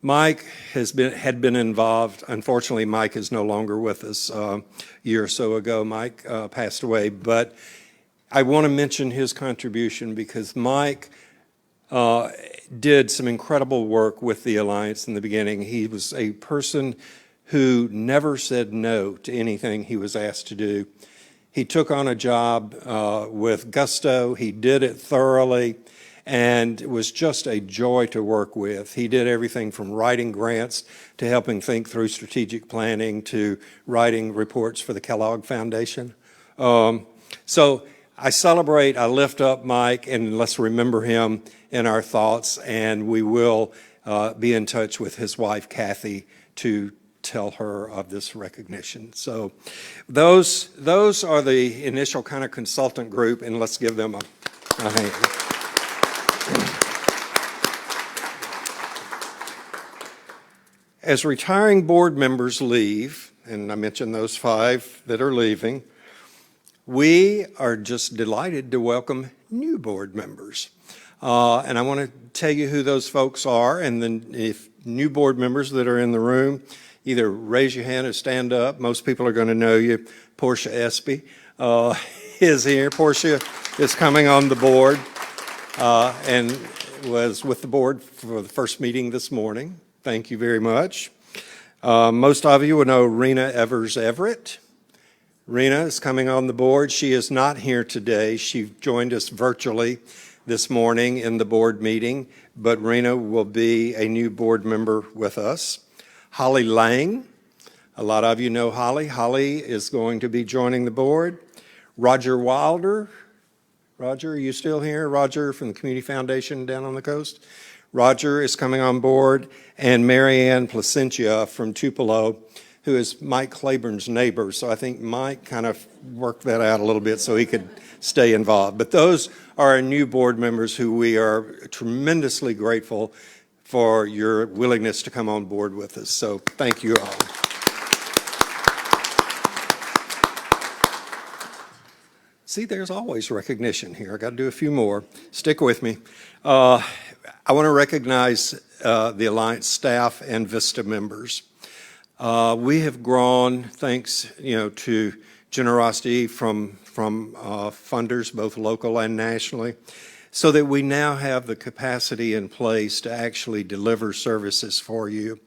Mike had been involved. Unfortunately, Mike is no longer with us. A year or so ago, Mike passed away. But I want to mention his contribution because Mike did some incredible work with the Alliance in the beginning. He was a person who never said no to anything he was asked to do. He took on a job with gusto. He did it thoroughly. And it was just a joy to work with. He did everything from writing grants to helping think through strategic planning to writing reports for the Kellogg Foundation. So I lift up Mike, and let's remember him in our thoughts, and we will be in touch with his wife, Kathy, to tell her of this recognition. So those are the initial kind of consultant group, and let's give them a hand. As retiring board members leave, and I mentioned those 5 that are leaving, we are just delighted to welcome new board members. And I want to tell you who those folks are, and then if new board members that are in the room, either raise your hand or stand up. Most people are going to know you. Portia Espy is here. Portia is coming on the board and was with the board for the first meeting this morning. Thank you very much. Most of you will know Rena Evers Everett. Rena is coming on the board. She is not here today. She joined us virtually this morning in the board meeting, but Rena will be a new board member with us. Holly Lang. A lot of you know Holly. Holly is going to be joining the board. Roger Wilder. Roger, are you still here? Roger from the Community Foundation down on the coast. Roger is coming on board, and Marianne Placentia from Tupelo, who is Mike Claiborne's neighbor. So I think Mike kind of worked that out a little bit so he could stay involved. But those are our new board members who we are tremendously grateful for your willingness to come on board with us. So thank you all. See, there's always recognition here. I got to do a few more. Stick with me. I want to recognize the Alliance staff and VISTA members. We have grown thanks, to generosity from funders, both local and nationally, so that we now have the capacity in place to actually deliver services for you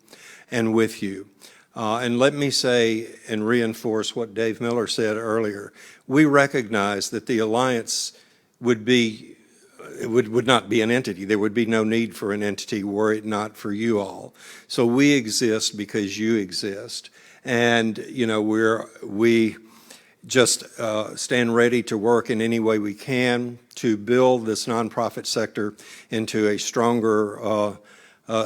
and with you. And let me say and reinforce what Dave Miller said earlier. We recognize that the Alliance would not be an entity. There would be no need for an entity were it not for you all. So we exist because you exist. And, we just stand ready to work in any way we can to build this nonprofit sector into a stronger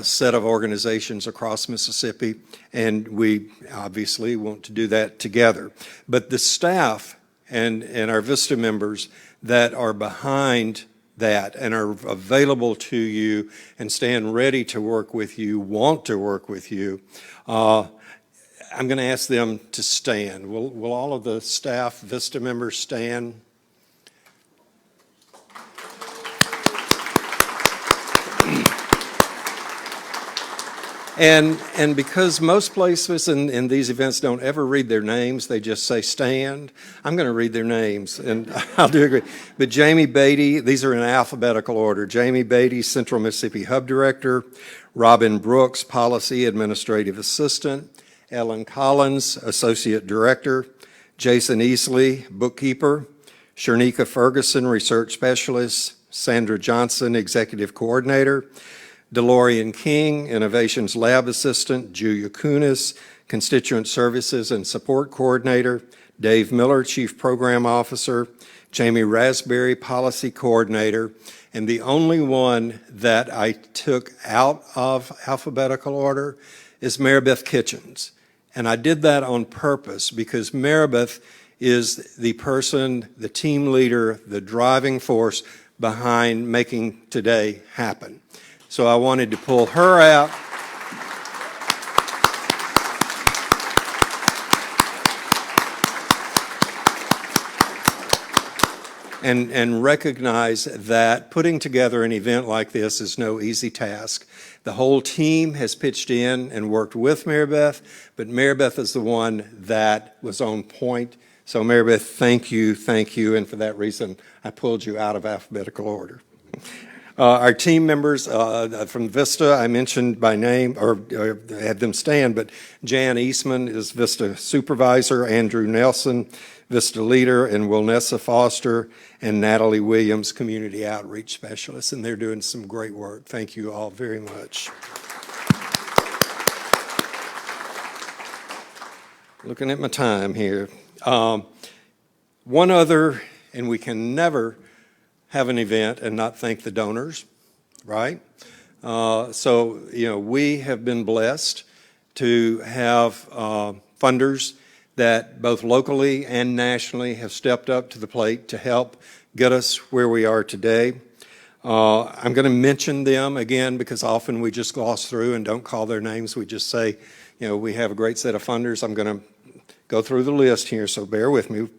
set of organizations across Mississippi, and we obviously want to do that together. But the staff and our VISTA members that are behind that and are available to you and stand ready to work with you, want to work with you, I'm going to ask them to stand. Will all of the staff, Vista members, stand? And because most places in these events don't ever read their names, they just say stand, I'm going to read their names, and I'll do agree. But Jamie Beatty, these are in alphabetical order. Jamie Beatty, Central Mississippi Hub Director. Robin Brooks, Policy Administrative Assistant. Ellen Collins, Associate Director. Jason Easley, Bookkeeper. Shernika Ferguson, Research Specialist. Sandra Johnson, Executive Coordinator. DeLorean King, Innovations Lab Assistant. Julia Cunis, Constituent Services and Support Coordinator. Dave Miller, Chief Program Officer. Jamie Rasberry, Policy Coordinator. And the only one that I took out of alphabetical order is Maribeth Kitchens. And I did that on purpose because Maribeth is the person, the team leader, the driving force behind making today happen. So I wanted to pull her out. And recognize that putting together an event like this is no easy task. The whole team has pitched in and worked with Maribeth, but Maribeth is the one that was on point. So Maribeth, thank you, and for that reason, I pulled you out of alphabetical order. Our team members from Vista, I mentioned by name, or had them stand, but Jan Eastman is Vista Supervisor, Andrew Nelson, Vista Leader, and Wilnessa Foster, and Natalie Williams, Community Outreach Specialist, and they're doing some great work. Thank you all very much. Looking at my time here. One other, and we can never have an event and not thank the donors, right? So, we have been blessed to have funders that both locally and nationally have stepped up to the plate to help get us where we are today. I'm going to mention them again because often we just gloss through and don't call their names. We just say, we have a great set of funders. I'm going to go through the list here, so bear with me.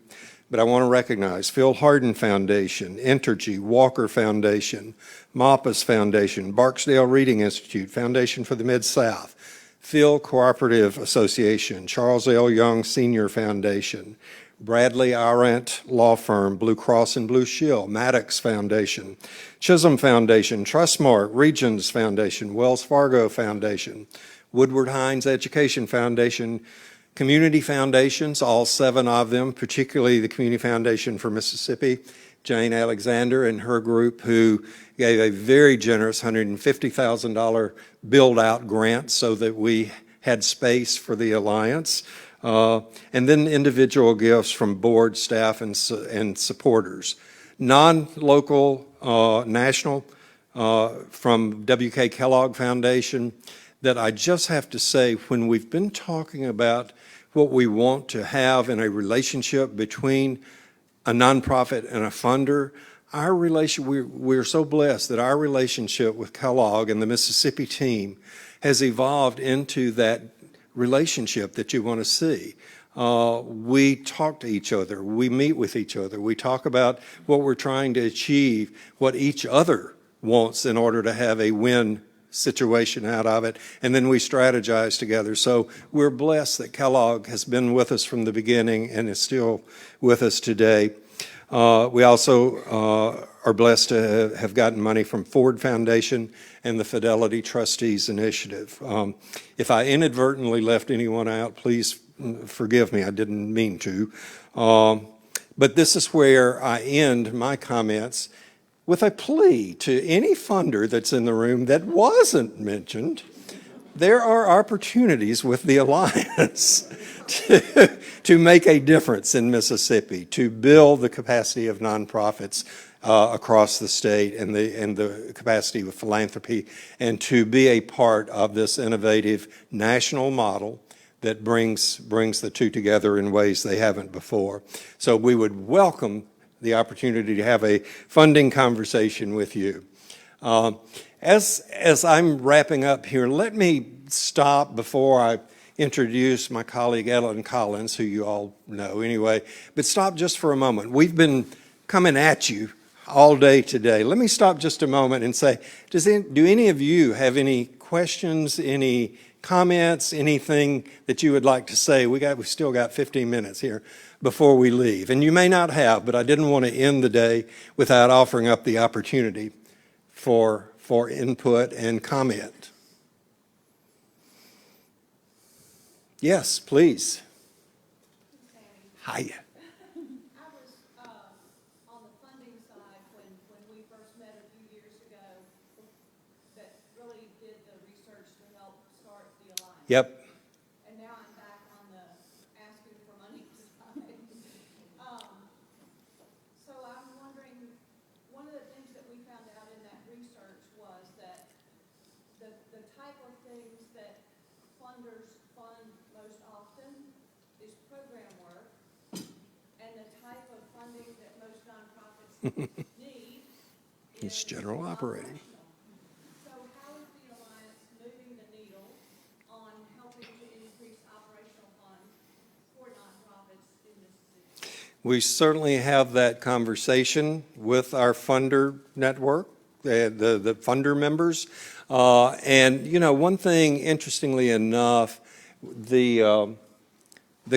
But I want to recognize Phil Hardin Foundation, Entergy, Walker Foundation, Mappas Foundation, Barksdale Reading Institute, Foundation for the Mid-South, Phil Cooperative Association, Charles L. Young Senior Foundation, Bradley Arendt Law Firm, Blue Cross and Blue Shield, Maddox Foundation, Chisholm Foundation, Trustmark, Regions Foundation, Wells Fargo Foundation, Woodward Hines Education Foundation, community foundations, all 7 of them, particularly the Community Foundation for Mississippi, Jane Alexander and her group, who gave a very generous $150,000 build-out grant so that we had space for the Alliance, and then individual gifts from board, staff, and supporters. Non-local, national, from W.K. Kellogg Foundation, that I just have to say, when we've been talking about what we want to have in a relationship between a nonprofit and a funder, we're so blessed that our relationship with Kellogg and the Mississippi team has evolved into that relationship that you want to see. We talk to each other, we meet with each other, we talk about what we're trying to achieve, what each other wants in order to have a win situation out of it, and then we strategize together. So we're blessed that Kellogg has been with us from the beginning and is still with us today. We also are blessed to have gotten money from Ford Foundation and the Fidelity Trustees Initiative. If I inadvertently left anyone out, please forgive me, I didn't mean to. But this is where I end my comments with a plea to any funder that's in the room that wasn't mentioned. There are opportunities with the Alliance to make a difference in Mississippi, to build the capacity of nonprofits across the state and the capacity of philanthropy, and to be a part of this innovative national model that brings the two together in ways they haven't before. So we would welcome the opportunity to have a funding conversation with you. As I'm wrapping up here, let me stop before I introduce my colleague Ellen Collins, who you all know anyway, but stop just for a moment. We've been coming at you all day today. Let me stop just a moment and say, do any of you have any questions, any comments, anything that you would like to say? We've still got 15 minutes here before we leave. And you may not have, but I didn't want to end the day without offering up the opportunity for input and comment. Yes, please. Hiya. Yep. And now I'm back on the asking for money side. So I'm wondering, one of the things that we found out in that research was that the type of things that funders fund most often is program work, and the type of funding that most nonprofits need It's general operating. So how is the Alliance moving the needle on helping to increase operational funds for nonprofits in Mississippi? We certainly have that conversation with our funder network, the funder members. And, you know, one thing, interestingly enough, the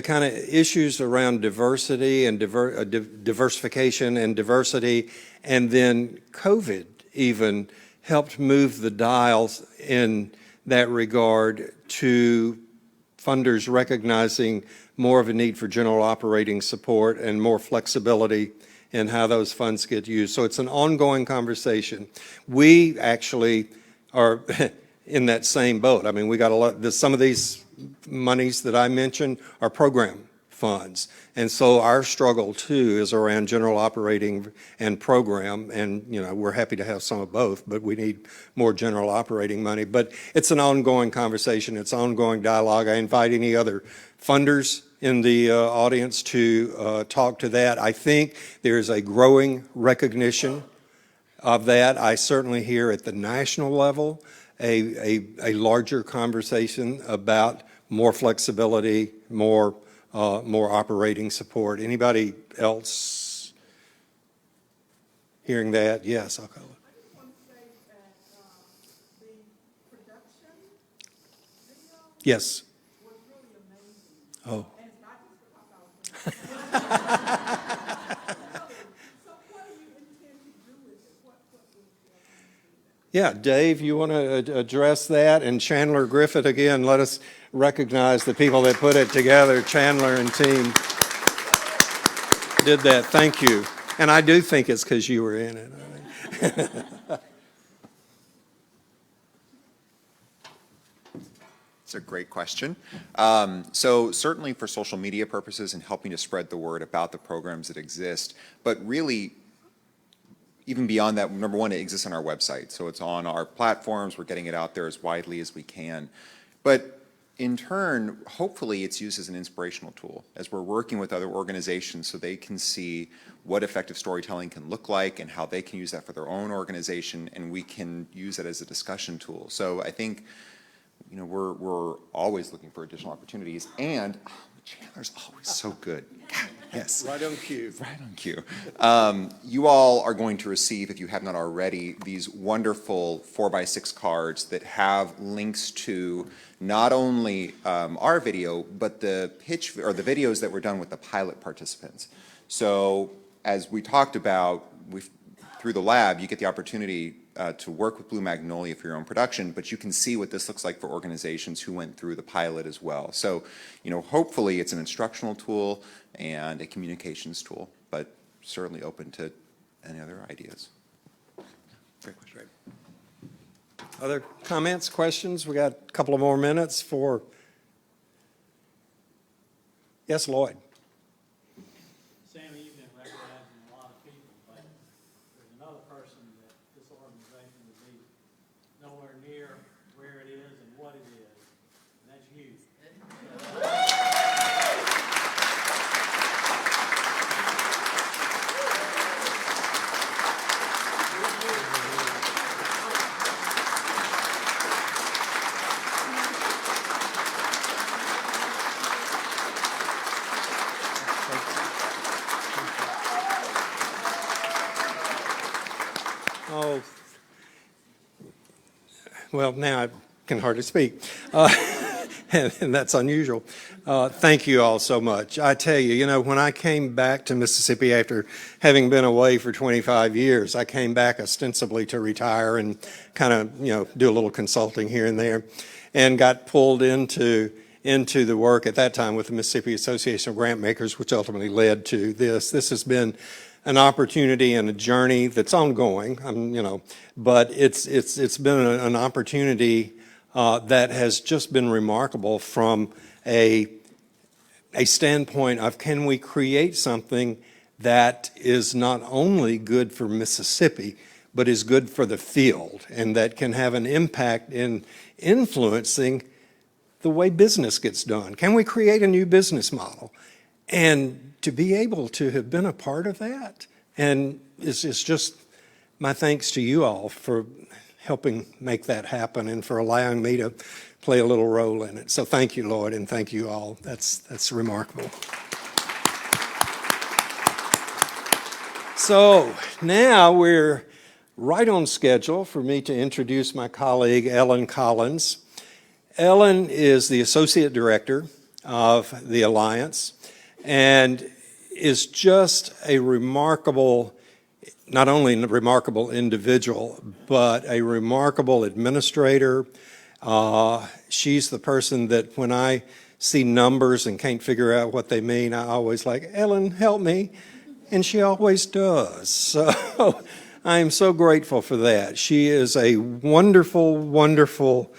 kind of issues around diversity and diversification and diversity, and then COVID even helped move the dials in that regard to funders recognizing more of a need for general operating support and more flexibility in how those funds get used. So it's an ongoing conversation. We actually are in that same boat. I mean, we got a lot, some of these monies that I mentioned are program funds. And so our struggle too is around general operating and program. And, you know, we're happy to have some of both, but we need more general operating money. But it's an ongoing conversation. It's ongoing dialogue. I invite any other funders in the audience to talk to that. I think there is a growing recognition of that. I certainly hear at the national level a larger conversation about more flexibility, more operating support. Anybody else hearing that? Yes, I'll call it. Yes. Oh. Yeah, Dave, you want to address that? And Chandler Griffith, again, let us recognize the people that put it together. Chandler and team did that. Thank you. And I do think it's because you were in it. It's a great question. So certainly for social media purposes and helping to spread the word about the programs that exist, but really even beyond that, number one, it exists on our website. So it's on our platforms. We're getting it out there as widely as we can. But in turn, hopefully it's used as an inspirational tool as we're working with other organizations so they can see what effective storytelling can look like and how they can use that for their own organization, and we can use it as a discussion tool. So I think, you know, we're always looking for additional opportunities, and Chandler's always so good. God, yes. Right on cue. Right on cue. You all are going to receive, if you have not already, these wonderful 4x6 cards that have links to not only our video, but the pitch or the videos that were done with the pilot participants. So as we talked about, through the lab, you get the opportunity to work with Blue Magnolia for your own production, but you can see what this looks like for organizations who went through the pilot as well. So, you know, hopefully it's an instructional tool and a communications tool, but certainly open to any other ideas. Great question. Other comments, questions? We got a couple of more minutes for. Yes, Lloyd. Sami, you've been recognizing a lot of people, but there's another person that this organization would be nowhere near where it is and what it is, and that's you. Oh, well, now I can hardly speak, and that's unusual. Thank you all so much. I tell you, when I came back to Mississippi after having been away for 25 years, I came back ostensibly to retire and kind of, do a little consulting here and there, and got pulled into the work at that time with the Mississippi Association of Grant Makers, which ultimately led to this. This has been an opportunity and a journey that's ongoing, but it's been an opportunity that has just been remarkable from a standpoint of, can we create something that is not only good for Mississippi, but is good for the field, and that can have an impact in influencing the way business gets done? Can we create a new business model? And to be able to have been a part of that, and it's just my thanks to you all for helping make that happen and for allowing me to play a little role in it. So thank you, Lord, and thank you all. That's remarkable. So now we're right on schedule for me to introduce my colleague, Ellen Collins. Ellen is the Associate Director of the Alliance and is just a remarkable, not only a remarkable individual, but a remarkable administrator. She's the person that when I see numbers and can't figure out what they mean, I always like, Ellen, help me. And she always does. So I am so grateful for that. She is a wonderful, wonderful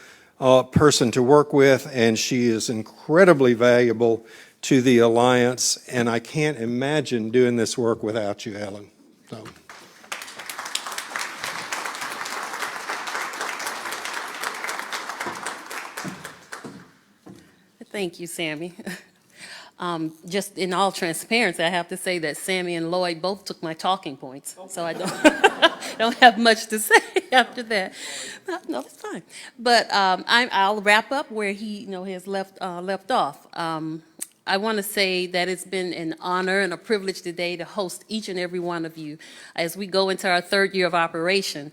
person to work with, and she is incredibly valuable to the Alliance, and I can't imagine doing this work without you, Ellen. So. Thank you, Sami. Just in all transparency, I have to say that Sami and Lloyd both took my talking points, so I don't have much to say after that. No, it's fine. But I'll wrap up where he has left off. I want to say that it's been an honor and a privilege today to host each and every one of you as we go into our third year of operation.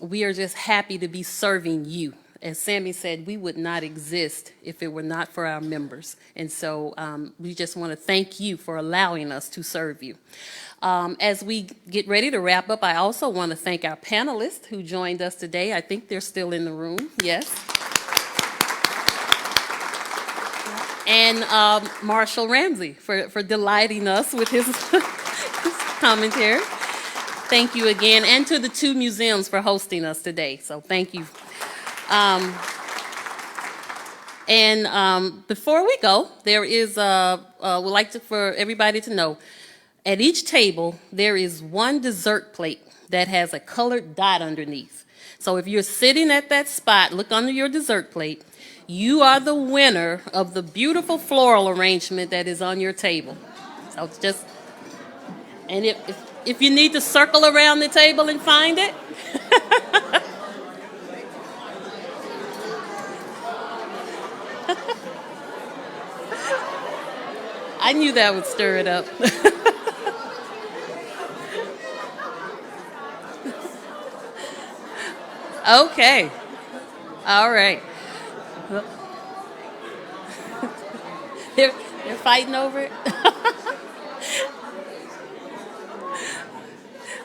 We are just happy to be serving you. As Sami said, we would not exist if it were not for our members. And so we just want to thank you for allowing us to serve you. As we get ready to wrap up, I also want to thank our panelists who joined us today. I think they're still in the room, yes. And Marshall Ramsey for delighting us with his commentary. Thank you again. And to the two museums for hosting us today. So thank you. Before we go, there is, we'd like for everybody to know, at each table, there is one dessert plate that has a colored dot underneath. So if you're sitting at that spot, look under your dessert plate. You are the winner of the beautiful floral arrangement that is on your table. So it's just, and if you need to circle around the table and find it, I knew that would stir it up. Okay. All right. They're fighting over it?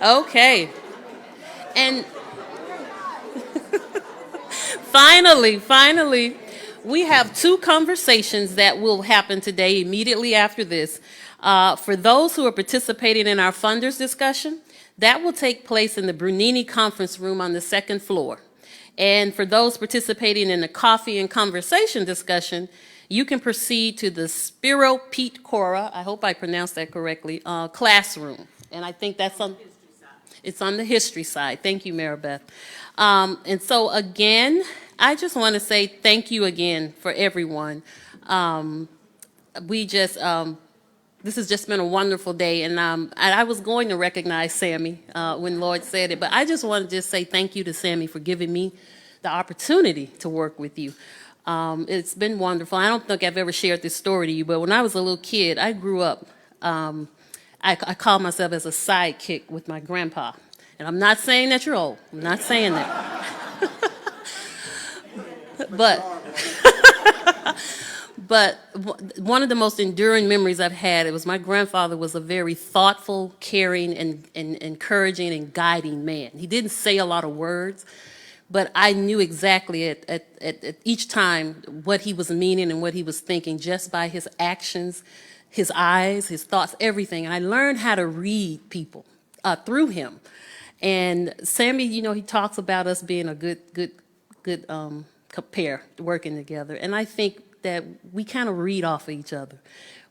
Okay. And finally, we have two conversations that will happen today immediately after this. For those who are participating in our funders discussion, that will take place in the Brunini conference room on the second floor. And for those participating in the coffee and conversation discussion, you can proceed to the Spiro Pete Cora, I hope I pronounced that correctly, classroom. And I think that's on, it's on the history side. Thank you, Maribeth. And so again, I just want to say thank you again for everyone. This has just been a wonderful day, and I was going to recognize Sami when Lloyd said it, but I just want to just say thank you to Sami for giving me the opportunity to work with you. It's been wonderful. I don't think I've ever shared this story to you, but when I was a little kid, I grew up, I called myself as a sidekick with my grandpa. And I'm not saying that you're old. I'm not saying that. But one of the most enduring memories I've had, it was my grandfather was a very thoughtful, caring, and encouraging and guiding man. He didn't say a lot of words, but I knew exactly at each time what he was meaning and what he was thinking just by his actions, his eyes, his thoughts, everything. And I learned how to read people through him. And Sami, you know, he talks about us being a good pair working together. And I think that we kind of read off of each other.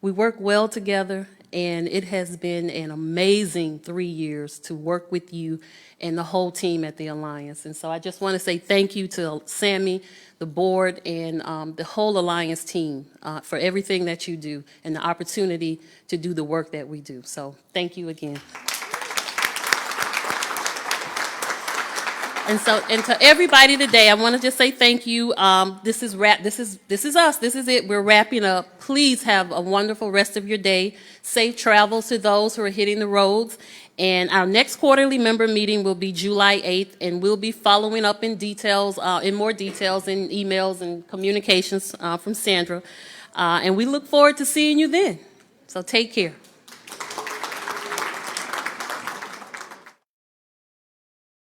We work well together, and it has been an amazing 3 years to work with you and the whole team at the Alliance. And so I just want to say thank you to Sami, the board, and the whole Alliance team for everything that you do and the opportunity to do the work that we do. So thank you again. And to everybody today, I want to just say thank you. This is us. This is it. We're wrapping up. Please have a wonderful rest of your day. Safe travels to those who are hitting the roads. And our next quarterly member meeting will be July 8th, and we'll be following up in details, in more details in emails and communications from Sandra. And we look forward to seeing you then. So take care.